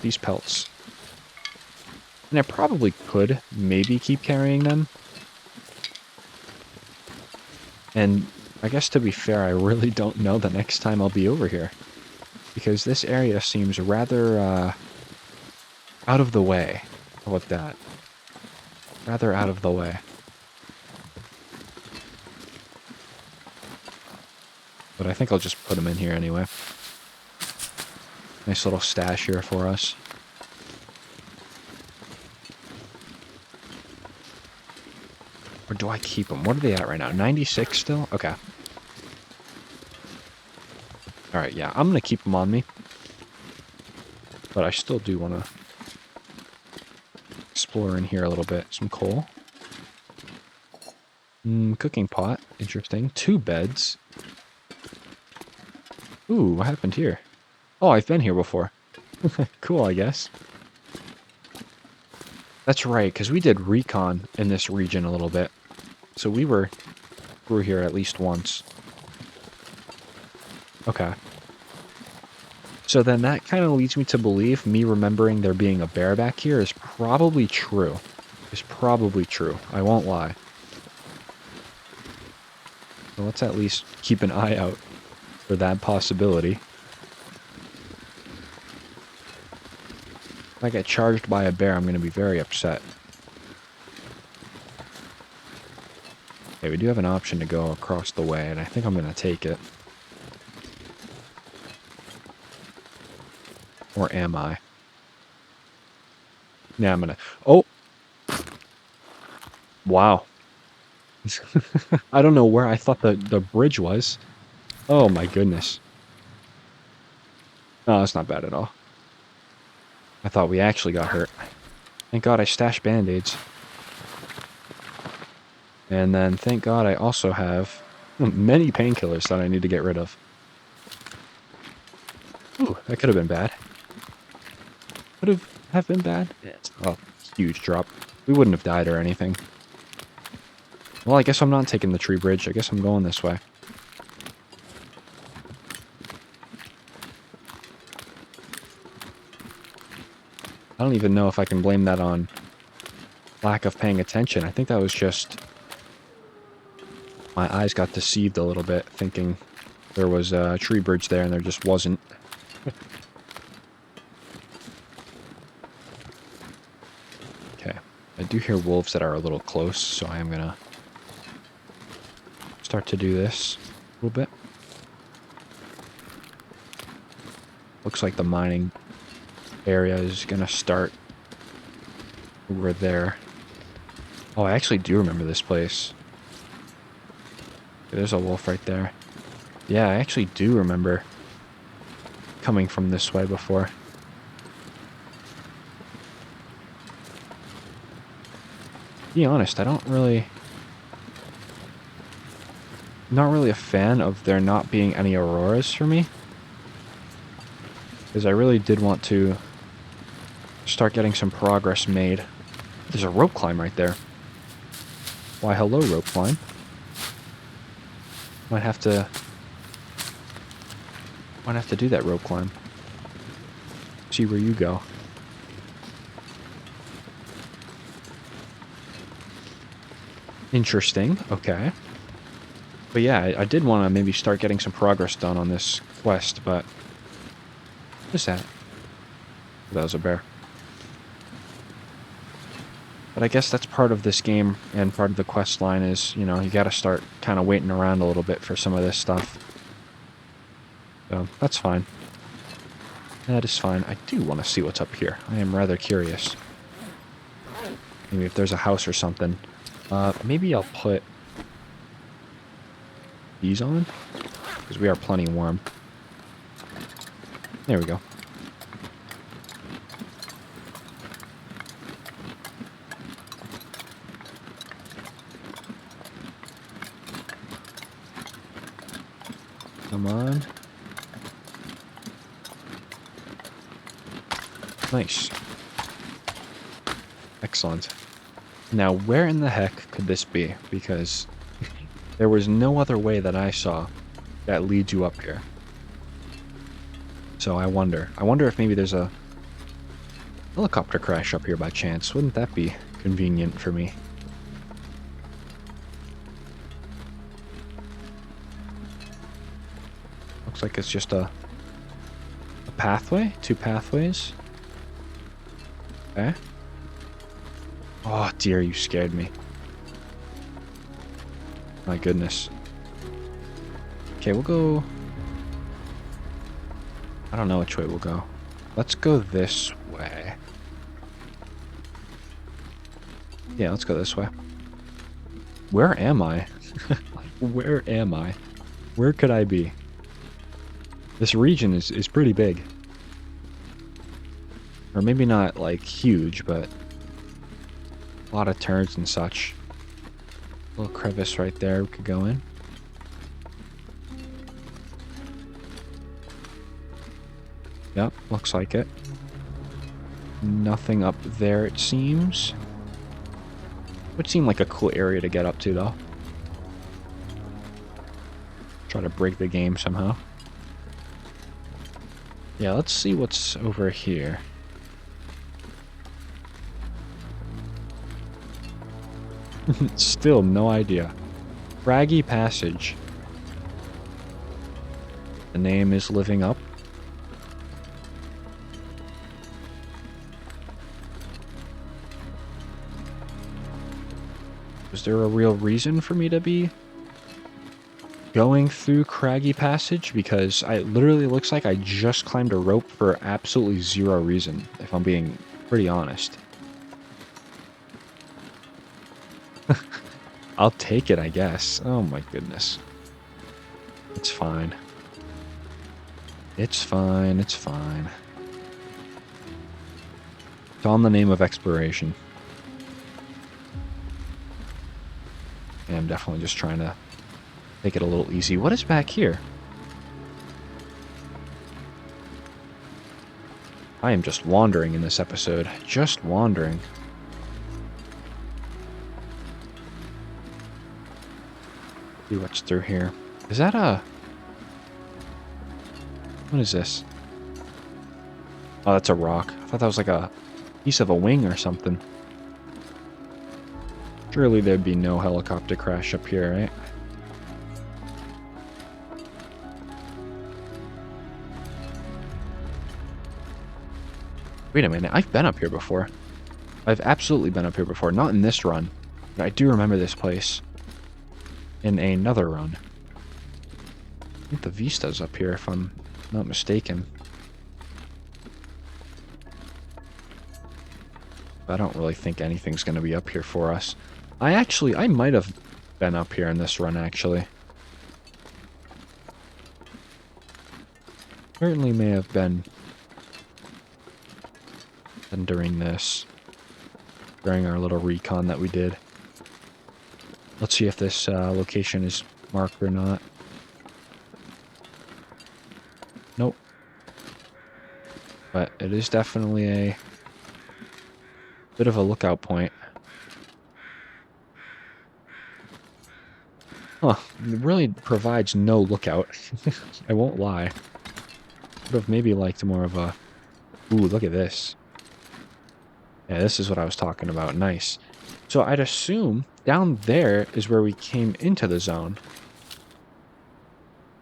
these pelts. And I probably could maybe keep carrying them. And I guess to be fair, I really don't know the next time I'll be over here. Because this area seems rather out of the way. How about that? Rather out of the way. But I think I'll just put them in here anyway. Nice little stash here for us. Or do I keep them? What are they at right now? 96 still? Okay. Alright, yeah. I'm going to keep them on me. But I still do want to explore in here a little bit. Some coal. Cooking pot. Interesting. 2 beds. Ooh, what happened here? Oh, I've been here before. Cool, I guess. That's right, because we did recon in this region a little bit. So we were through here at least once. Okay. So then that kind of leads me to believe me remembering there being a bear back here is probably true. Is probably true. I won't lie. So let's at least keep an eye out for that possibility. If I get charged by a bear, I'm going to be very upset. Okay, we do have an option to go across the way, and I think I'm going to take it. Or am I? Yeah, I'm going to... Oh! Wow. I don't know where I thought the bridge was. Oh my goodness. No, that's not bad at all. I thought we actually got hurt. Thank God I stashed band-aids. And then thank God I also have many painkillers that I need to get rid of. Ooh, that could have been bad. Could have been bad? Yes. Oh, huge drop. We wouldn't have died or anything. Well, I guess I'm not taking the tree bridge. I guess I'm going this way. I don't even know if I can blame that on lack of paying attention. I think that was just... my eyes got deceived a little bit, thinking there was a tree bridge there, and there just wasn't. Okay. I do hear wolves that are a little close, so I am gonna start to do this a little bit. Looks like the mining area is gonna start over there. Oh, I actually do remember this place. There's a wolf right there. Yeah, I actually do remember coming from this way before. To be honest, I don't really... not really a fan of there not being any auroras for me. Because I really did want to start getting some progress made. There's a rope climb right there. Why, hello, rope climb. Might have to do that rope climb. See where you go. Interesting. Okay. But yeah, I did want to maybe start getting some progress done on this quest, but... what is that? That was a bear. But I guess that's part of this game, and part of the quest line is, you know, you gotta start kind of waiting around a little bit for some of this stuff. So, that's fine. That is fine. I do want to see what's up here. I am rather curious. Maybe if there's a house or something. Maybe I'll put these on, because we are plenty warm. There we go. Come on. Nice. Excellent. Now, where in the heck could this be? Because there was no other way that I saw that leads you up here. So I wonder. I wonder if maybe there's a helicopter crash up here by chance. Wouldn't that be convenient for me? Looks like it's just a pathway? 2 pathways? Okay. Oh dear, you scared me. My goodness. Okay, we'll go... I don't know which way we'll go. Let's go this way. Yeah, let's go this way. Where am I? Where am I? Where could I be? This region is pretty big. Or maybe not, like, huge, but... a lot of turns and such. Little crevice right there we could go in. Yep, looks like it. Nothing up there, it seems. Would seem like a cool area to get up to, though. Try to break the game somehow. Yeah, let's see what's over here. Still no idea. Craggy Passage. The name is living up. Is there a real reason for me to be going through Craggy Passage? Because it literally looks like I just climbed a rope for absolutely zero reason, if I'm being pretty honest. I'll take it, I guess. Oh my goodness. It's fine. It's fine, it's fine. It's all in the name of exploration. And I'm definitely just trying to take it a little easy. What is back here? I am just wandering in this episode. Just wandering. See what's through here. Is that a... what is this? Oh, that's a rock. I thought that was like a piece of a wing or something. Surely there'd be no helicopter crash up here, right? Wait a minute, I've been up here before. I've absolutely been up here before. Not in this run, but I do remember this place. In another run. I think the Vista's up here, if I'm not mistaken. But I don't really think anything's going to be up here for us. I might have been up here in this run, actually. Certainly may have been during this. During our little recon that we did. Let's see if this location is marked or not. Nope. But it is definitely a bit of a lookout point. Huh. It really provides no lookout. I won't lie. Would have maybe liked more of a... ooh, look at this. Yeah, this is what I was talking about. Nice. So I'd assume down there is where we came into the zone.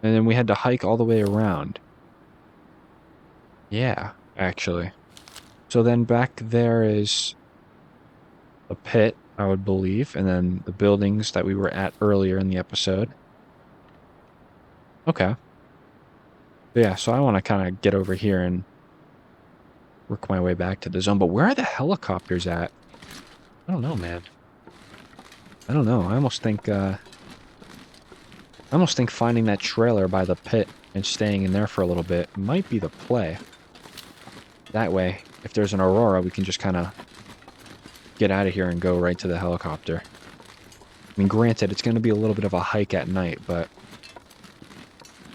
And then we had to hike all the way around. Yeah, actually. So then back there is a pit, I would believe, and then the buildings that we were at earlier in the episode. Okay. But yeah, so I want to kind of get over here and work my way back to the zone. But where are the helicopters at? I don't know, man. I don't know. I almost think finding that trailer by the pit and staying in there for a little bit might be the play. That way, if there's an aurora, we can just kind of get out of here and go right to the helicopter. I mean, granted, it's going to be a little bit of a hike at night, but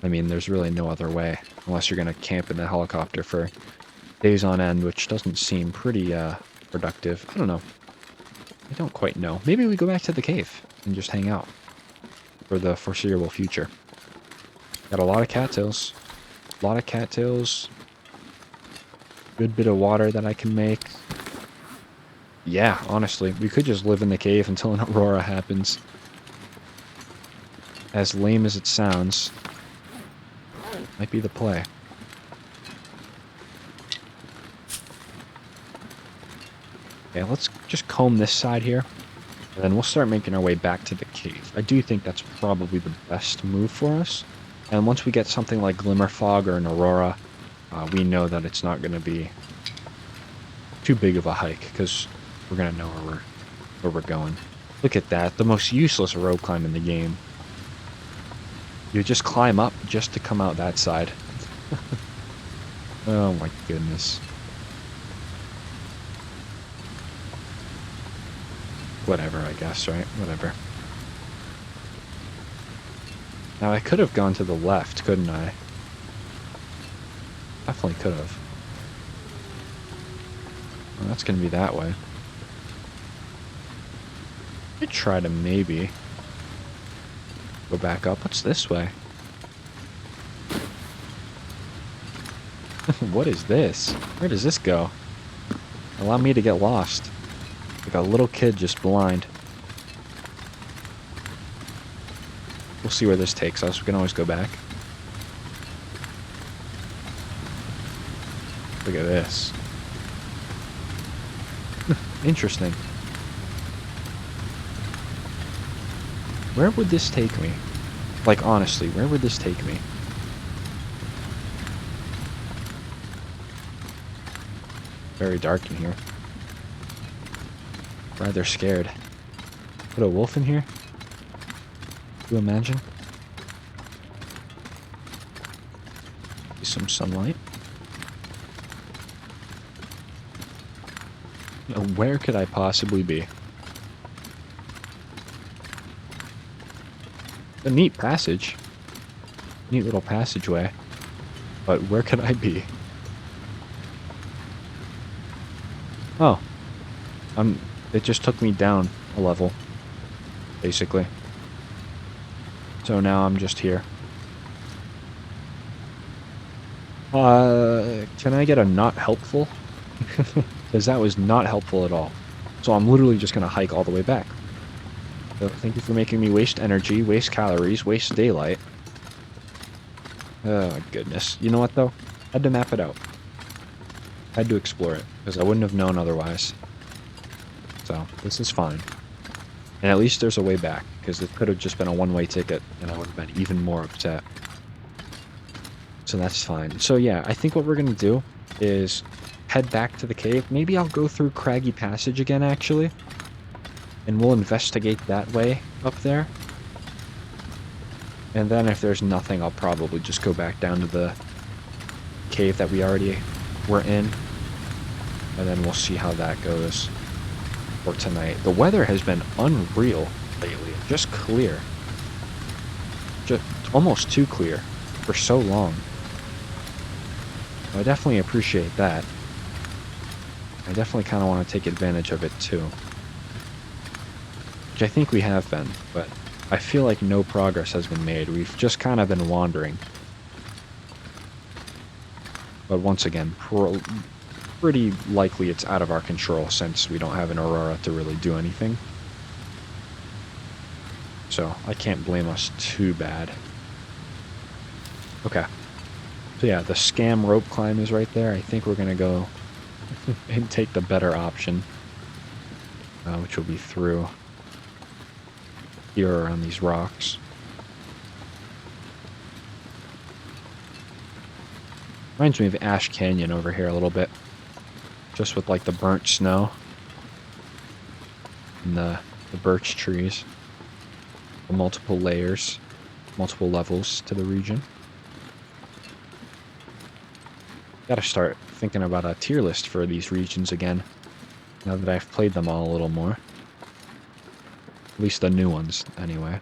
I mean, there's really no other way unless you're going to camp in the helicopter for days on end, which doesn't seem pretty productive. I don't know. I don't quite know. Maybe we go back to the cave and just hang out for the foreseeable future. Got a lot of cattails. A lot of cattails. Good bit of water that I can make. Yeah, honestly, we could just live in the cave until an aurora happens. As lame as it sounds, might be the play. Okay, let's just comb this side here, and then we'll start making our way back to the cave. I do think that's probably the best move for us. And once we get something like Glimmer Fog or an aurora, we know that it's not going to be too big of a hike, because we're going to know where we're going. Look at that, the most useless rope climb in the game. You just climb up just to come out that side. Oh my goodness. Whatever, I guess, right? Whatever. Now, I could have gone to the left, couldn't I? Definitely could have. Well, that's going to be that way. I'd try to maybe go back up. What's this way? What is this? Where does this go? Allow me to get lost. Like a little kid just blind. We'll see where this takes us. We can always go back. Look at this. Interesting. Where would this take me? Like, honestly, where would this take me? Very dark in here. Rather scared. Put a wolf in here? Do you imagine? Some sunlight. Now, where could I possibly be? A neat passage. Neat little passageway. But where could I be? Oh. It just took me down a level. Basically. So now I'm just here. Can I get a not helpful? Because that was not helpful at all. So I'm literally just going to hike all the way back. So thank you for making me waste energy, waste calories, waste daylight. Oh, my goodness. You know what, though? Had to map it out. Had to explore it, because I wouldn't have known otherwise. So, this is fine. And at least there's a way back, because it could have just been a one-way ticket, and I would have been even more upset. So that's fine. So yeah, I think what we're going to do is head back to the cave. Maybe I'll go through Craggy Passage again, actually. And we'll investigate that way up there. And then if there's nothing, I'll probably just go back down to the cave that we already were in. And then we'll see how that goes for tonight. The weather has been unreal lately. Just clear. Just almost too clear for so long. I definitely appreciate that. I definitely kind of want to take advantage of it too. Which I think we have been, but I feel like no progress has been made. We've just kind of been wandering. But once again, pretty likely it's out of our control since we don't have an aurora to really do anything. So I can't blame us too bad. Okay. So yeah, the scam rope climb is right there. I think we're going to go and take the better option, which will be through here around these rocks. Reminds me of Ash Canyon over here a little bit, just with like the burnt snow. and the birch trees. The multiple layers, multiple levels to the region. Gotta start thinking about a tier list for these regions again, now that I've played them all a little more. At least the new ones, anyway.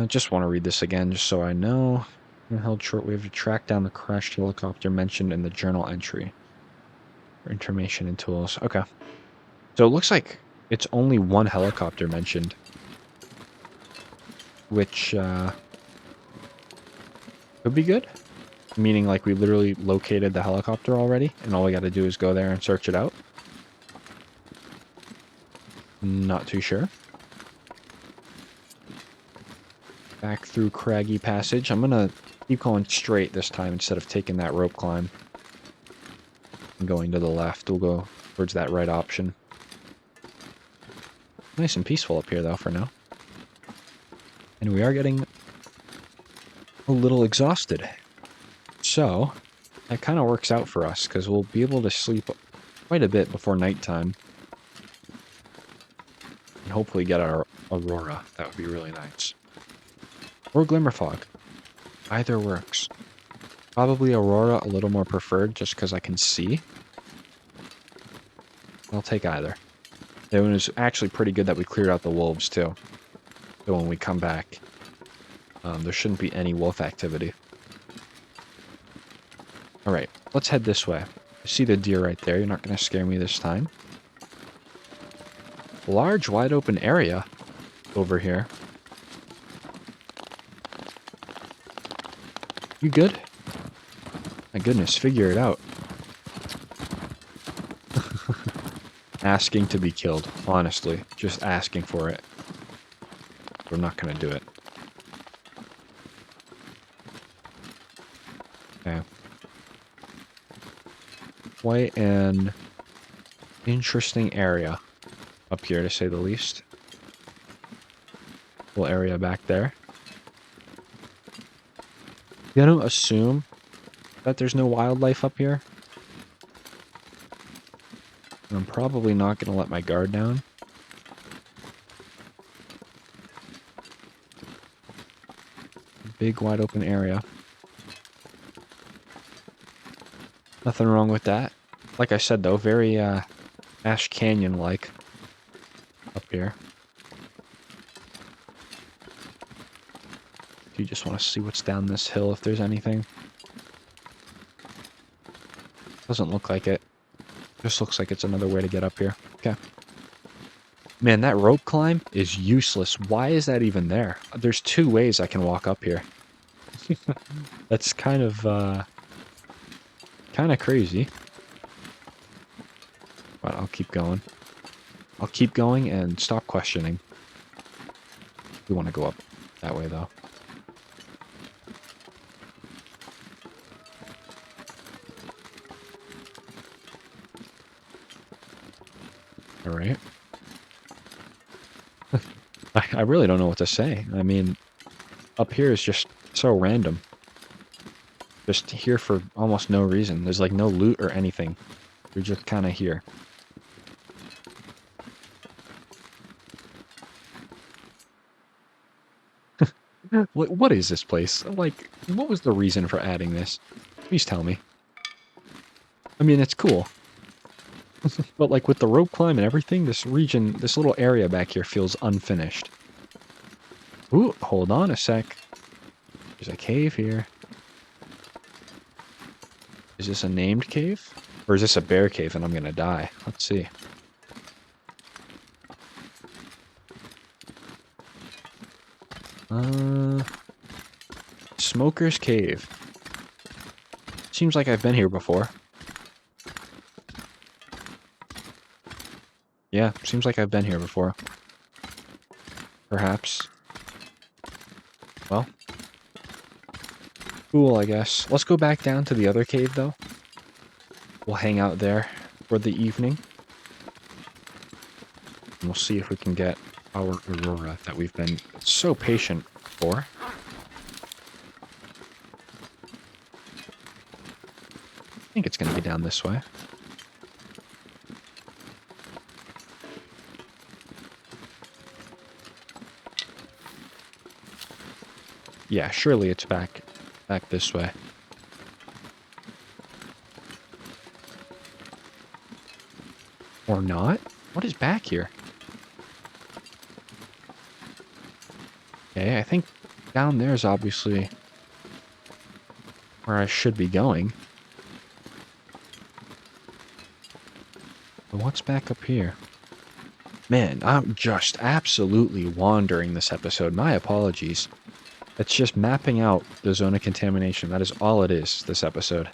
Just want to read this again, just so I know. Held short, we have to track down the crashed helicopter mentioned in the journal entry. For information and tools. Okay. So it looks like it's only one helicopter mentioned. Which, could be good. Meaning, like, we literally located the helicopter already, and all we gotta do is go there and search it out. Not too sure. Back through Craggy Passage. I'm gonna keep going straight this time instead of taking that rope climb. And going to the left. We'll go towards that right option. Nice and peaceful up here, though, for now. And we are getting a little exhausted. So, that kind of works out for us, because we'll be able to sleep quite a bit before nighttime. And hopefully get our aurora. That would be really nice. Or glimmer fog. Either works. Probably aurora a little more preferred, just because I can see. I'll take either. It was actually pretty good that we cleared out the wolves, too. So when we come back, there shouldn't be any wolf activity. Alright, let's head this way. I see the deer right there. You're not going to scare me this time. Large, wide open area over here. You good? My goodness, figure it out. Asking to be killed, honestly. Just asking for it. We're not going to do it. Okay. Quite an interesting area up here, to say the least. Little area back there. You don't assume that there's no wildlife up here. And I'm probably not going to let my guard down. Big, wide open area. Nothing wrong with that. Like I said, though, very Ash Canyon-like up here. You just want to see what's down this hill, if there's anything. Doesn't look like it. Just looks like it's another way to get up here. Okay. Man, that rope climb is useless. Why is that even there? There's two ways I can walk up here. That's kind of crazy. But I'll keep going. I'll keep going and stop questioning. We want to go up that way, though. Alright. I really don't know what to say. I mean, up here is just so random. Just here for almost no reason. There's like no loot or anything. You're just kind of here. What is this place? Like, what was the reason for adding this? Please tell me. I mean, it's cool. But like with the rope climb and everything, this region, this little area back here feels unfinished. Ooh, hold on a sec. There's a cave here. Is this a named cave? Or is this a bear cave and I'm gonna die? Let's see. Smoker's Cave. Seems like I've been here before. Yeah, seems like I've been here before. Perhaps. Well. Cool, I guess. Let's go back down to the other cave, though. We'll hang out there for the evening. And we'll see if we can get our aurora that we've been so patient for. think it's going to be down this way. Yeah, surely it's back this way. Or not? What is back here? Okay, I think down there is obviously where I should be going. But what's back up here? Man, I'm just absolutely wandering this episode. My apologies. It's just mapping out the zone of contamination. That is all it is, this episode.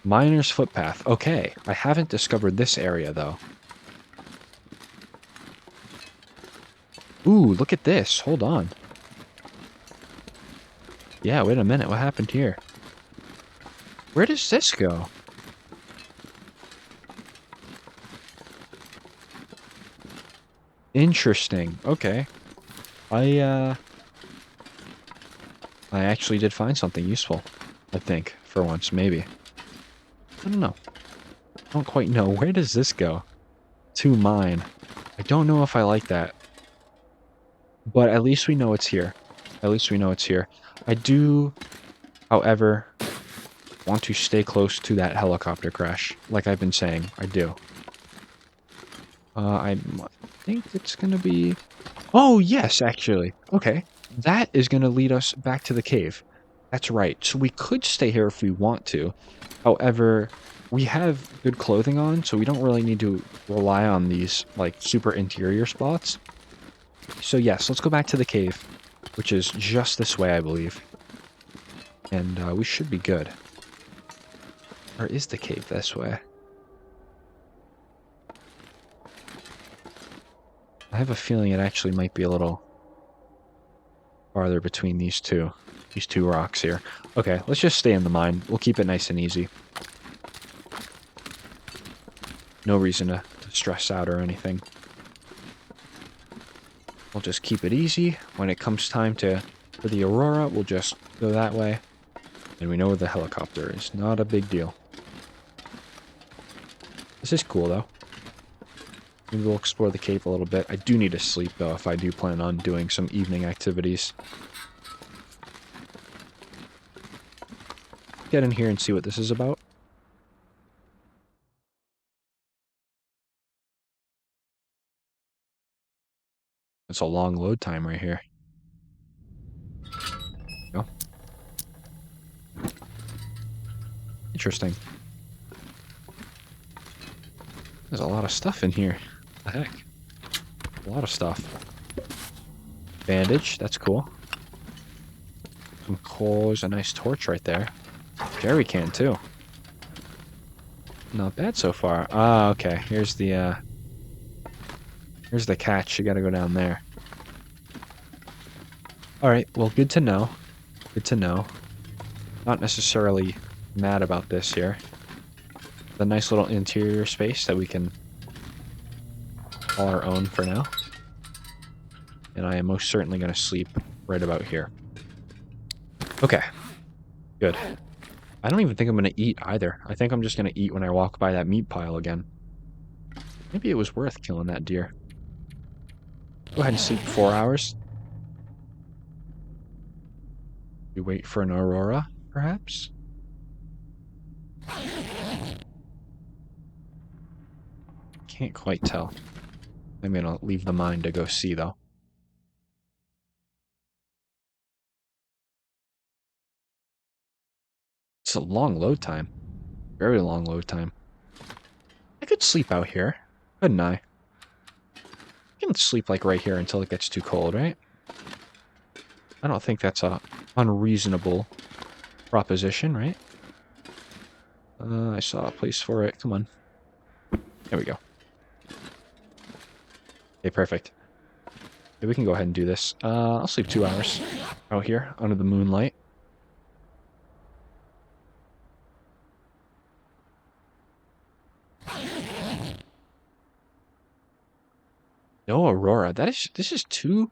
Miner's footpath. Okay, I haven't discovered this area, though. Ooh, look at this. Hold on. Yeah, wait a minute. What happened here? Where does this go? Interesting. Okay. I actually did find something useful. I think, for once, maybe. I don't know. I don't quite know. Where does this go? To mine. I don't know if I like that. But at least we know it's here. At least we know it's here. I do, however, want to stay close to that helicopter crash. Like I've been saying, I do. I think it's going to be... Oh, yes, actually. Okay. That is going to lead us back to the cave. That's right. So we could stay here if we want to. However, we have good clothing on, so we don't really need to rely on these, like, super interior spots. So yes, let's go back to the cave, which is just this way, I believe. And we should be good. Or is the cave this way? I have a feeling it actually might be a little farther between these two rocks here. Okay, let's just stay in the mine. We'll keep it nice and easy. No reason to stress out or anything. We'll just keep it easy. When it comes time for the Aurora, we'll just go that way. And we know where the helicopter is. Not a big deal. This is cool, though. Maybe we'll explore the cave a little bit. I do need to sleep, though, if I do plan on doing some evening activities. Get in here and see what this is about. It's a long load time right here. Go. Interesting. There's a lot of stuff in here. What the heck? A lot of stuff. Bandage, that's cool. Some coals, a nice torch right there. Jerry can too. Not bad so far. Ah, okay. Here's the catch. You gotta go down there. Alright, well, good to know. Good to know. Not necessarily mad about this here. The nice little interior space that we can call our own for now. And I am most certainly going to sleep right about here. Okay. Good. I don't even think I'm going to eat either. I think I'm just going to eat when I walk by that meat pile again. Maybe it was worth killing that deer. Go ahead and sleep 4 hours. We wait for an Aurora, perhaps? Can't quite tell. I'm going to leave the mine to go see, though. It's a long load time. Very long load time. I could sleep out here, couldn't I? I can sleep, like, right here until it gets too cold, right? I don't think that's a unreasonable proposition, right? I saw a place for it. Come on. There we go. Okay, perfect. Okay, we can go ahead and do this. I'll sleep 2 hours out here under the moonlight. No Aurora. This is two,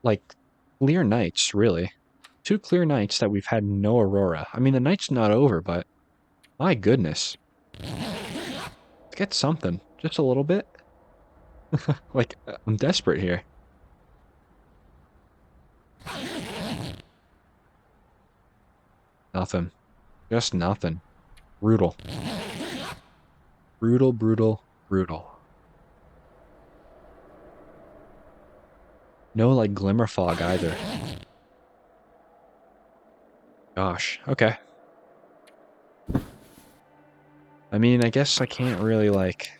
like, clear nights, really. 2 clear nights that we've had no aurora. I mean, the night's not over, but my goodness. Let's get something. Just a little bit. Like, I'm desperate here. Nothing. Just nothing. Brutal. Brutal, brutal, brutal. No, like, glimmer fog either. Gosh, okay. I mean, I guess I can't really, like,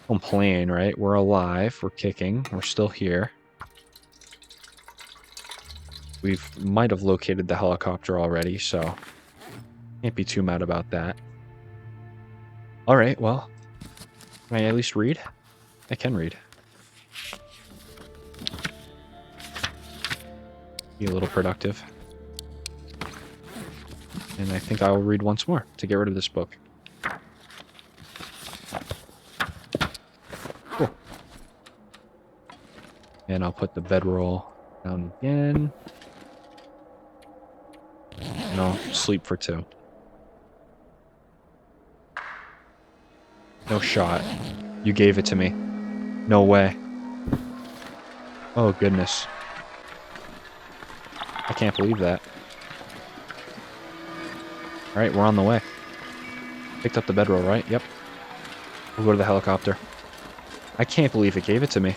complain, right? We're alive, we're kicking, we're still here. We might have located the helicopter already, so can't be too mad about that. Alright, well, can I at least read? I can read. Be a little productive. And I think I will read once more to get rid of this book. Cool. And I'll put the bedroll down again. And I'll sleep for 2. No shot. You gave it to me. No way. Oh, goodness. I can't believe that. Alright, we're on the way. Picked up the bedroll, right? Yep. We'll go to the helicopter. I can't believe it gave it to me.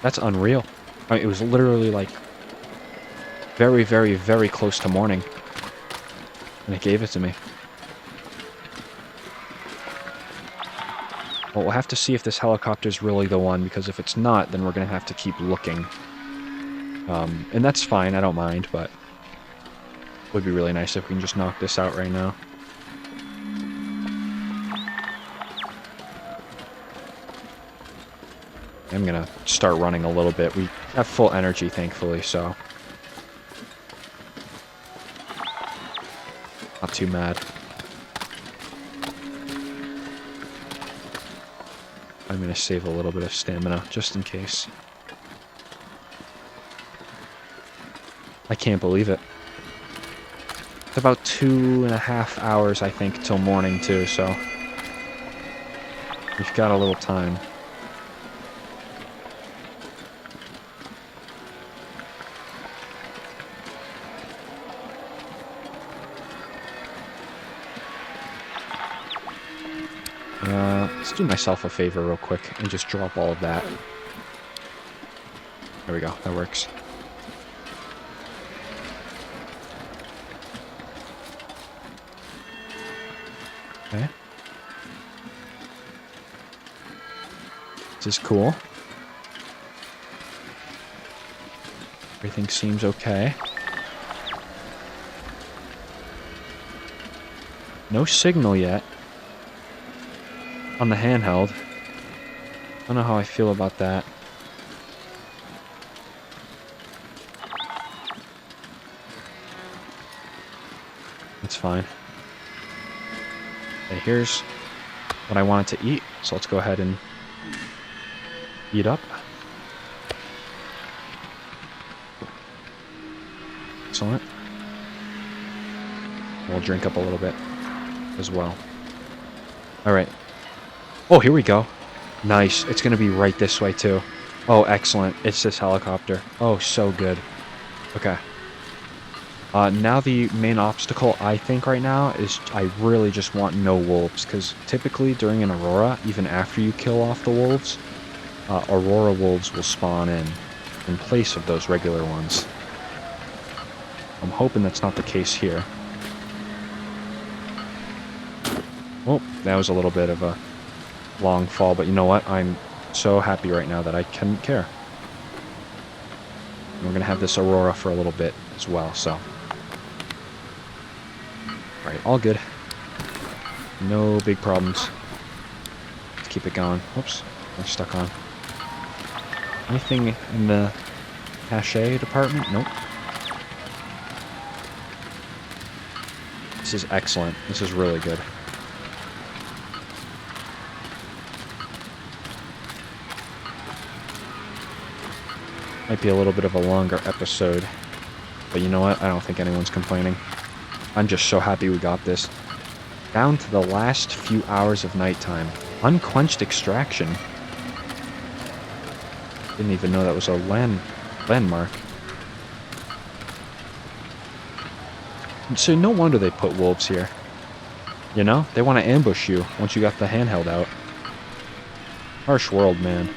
That's unreal. I mean, it was literally like very, very, very close to morning. And it gave it to me. Well, we'll have to see if this helicopter's really the one, because if it's not, then we're going to have to keep looking. And that's fine, I don't mind, but it would be really nice if we can just knock this out right now. I'm going to start running a little bit. We have full energy, thankfully, so not too mad. I'm going to save a little bit of stamina, just in case. I can't believe it. It's about 2.5 hours, I think, till morning, too, so we've got a little time. Let's do myself a favor real quick and just drop all of that. There we go, that works. Okay. This is cool. Everything seems okay. No signal yet on the handheld. I don't know how I feel about that. That's fine. Okay, here's what I wanted to eat, so let's go ahead and eat up. Excellent. We'll drink up a little bit as well. Alright. Oh, here we go. Nice. It's going to be right this way, too. Oh, excellent. It's this helicopter. Oh, so good. Okay. Now the main obstacle, I think, right now is I really just want no wolves, because typically during an aurora, even after you kill off the wolves, aurora wolves will spawn in place of those regular ones. I'm hoping that's not the case here. Oh, that was a little bit of a long fall, but you know what? I'm so happy right now that I couldn't care. And we're going to have this aurora for a little bit as well, so. Alright, all good. No big problems. Let's keep it going. Whoops, I'm stuck on. Anything in the cache department? Nope. This is excellent. This is really good. Might be a little bit of a longer episode. But you know what? I don't think anyone's complaining. I'm just so happy we got this. Down to the last few hours of nighttime. Unquenched extraction. Didn't even know that was a landmark. So no wonder they put wolves here. You know? They want to ambush you once you got the handheld out. Harsh world, man.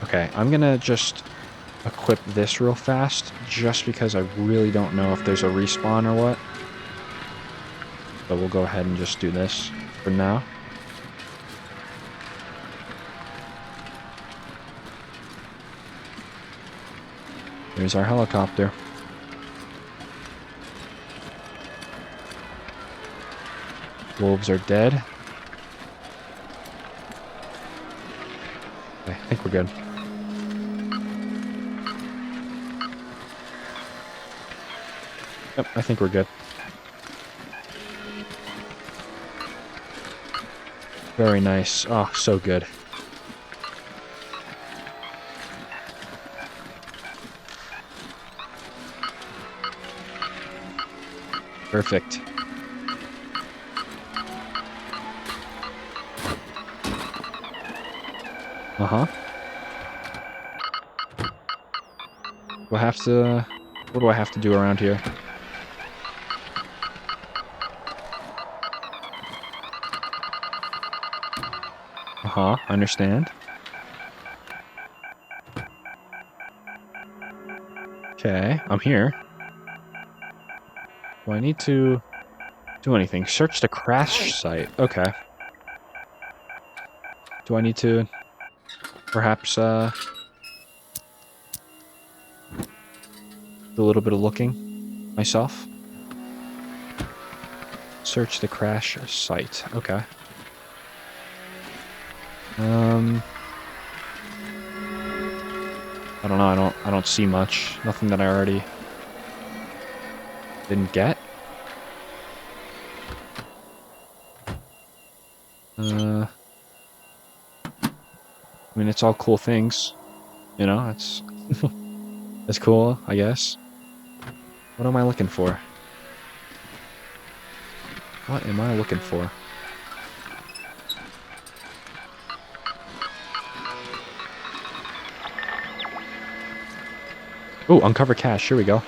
Okay, I'm gonna just equip this real fast, just because I really don't know if there's a respawn or what. But we'll go ahead and just do this for now. There's our helicopter. Wolves are dead. Okay, I think we're good. Yep, I think we're good. Very nice. Oh, so good. Perfect. Uh-huh. Do I have to... What do I have to do around here? Uh-huh, understand. Okay, I'm here. Do I need to do anything? Search the crash site. Okay. Do I need to perhaps do a little bit of looking myself? Search the crash site. Okay. I don't know. I don't see much. Nothing that I already didn't get. I mean, it's all cool things. You know, it's it's cool, I guess. What am I looking for? What am I looking for? Oh, uncover cache. Here we go.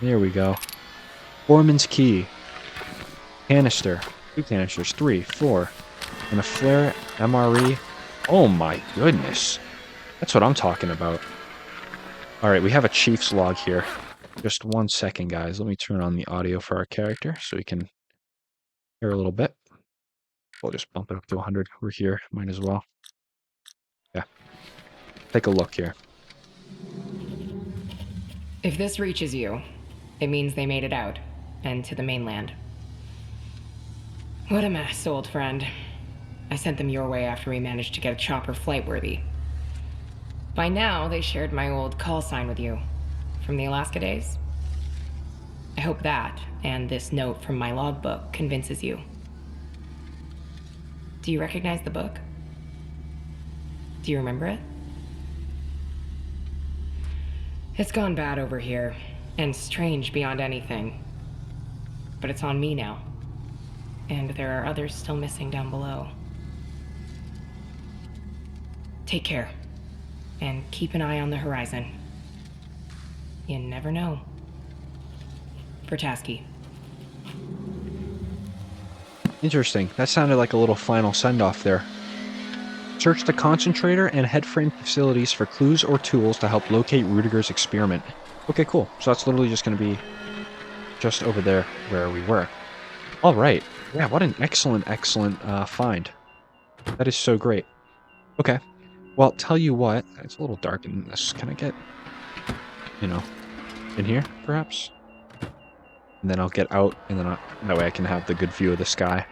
There we go. Foreman's key. Canister. 2 canisters. 3, 4. And a flare MRE. Oh my goodness. That's what I'm talking about. Alright, we have a chief's log here. Just 1 second, guys. Let me turn on the audio for our character so we can hear a little bit. We'll just bump it up to 100. We're here. Might as well. Yeah. Take a look here. If this reaches you, it means they made it out, and to the mainland. What a mess, old friend. I sent them your way after we managed to get a chopper flight-worthy. By now, they shared my old call sign with you, from the Alaska days. I hope that, and this note from my logbook, convinces you. Do you recognize the book? Do you remember it? It's gone bad over here, and strange beyond anything. But it's on me now. And there are others still missing down below. Take care, and keep an eye on the horizon. You never know. Bertasky. Interesting. That sounded like a little final send-off there. Search the concentrator and headframe facilities for clues or tools to help locate Rudiger's experiment. Okay, cool. So that's literally just going to be just over there where we were. All right. Yeah, what an excellent find. That is so great. Okay. Well, tell you what. It's a little dark in this. Can I get, you know, in here, perhaps? And then I'll get out, and then that way I can have the good view of the sky.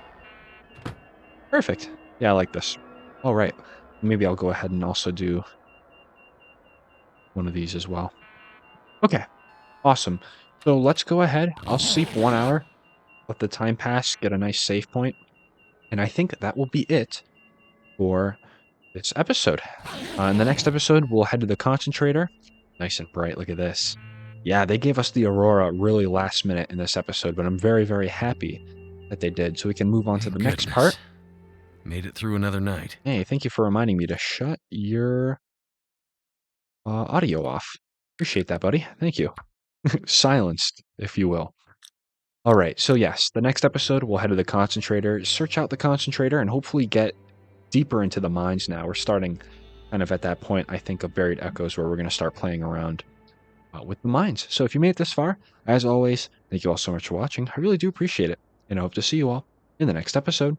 Perfect. Yeah, I like this. All right. Maybe I'll go ahead and also do one of these as well. Okay. Awesome. So let's go ahead. I'll sleep 1 hour. Let the time pass. Get a nice save point. And I think that will be it for this episode. In the next episode, we'll head to the concentrator. Nice and bright. Look at this. Yeah, they gave us the Aurora really last minute in this episode, but I'm very, very happy that they did. So we can move on to the next part. Made it through another night. Hey, thank you for reminding me to shut your audio off. Appreciate that, buddy. Thank you. Silenced, if you will. All right, so yes, the next episode, we'll head to the concentrator, search out the concentrator, and hopefully get deeper into the mines now. We're starting kind of at that point, I think, of Buried Echoes, where we're going to start playing around with the mines. So if you made it this far, as always, thank you all so much for watching. I really do appreciate it, and I hope to see you all in the next episode.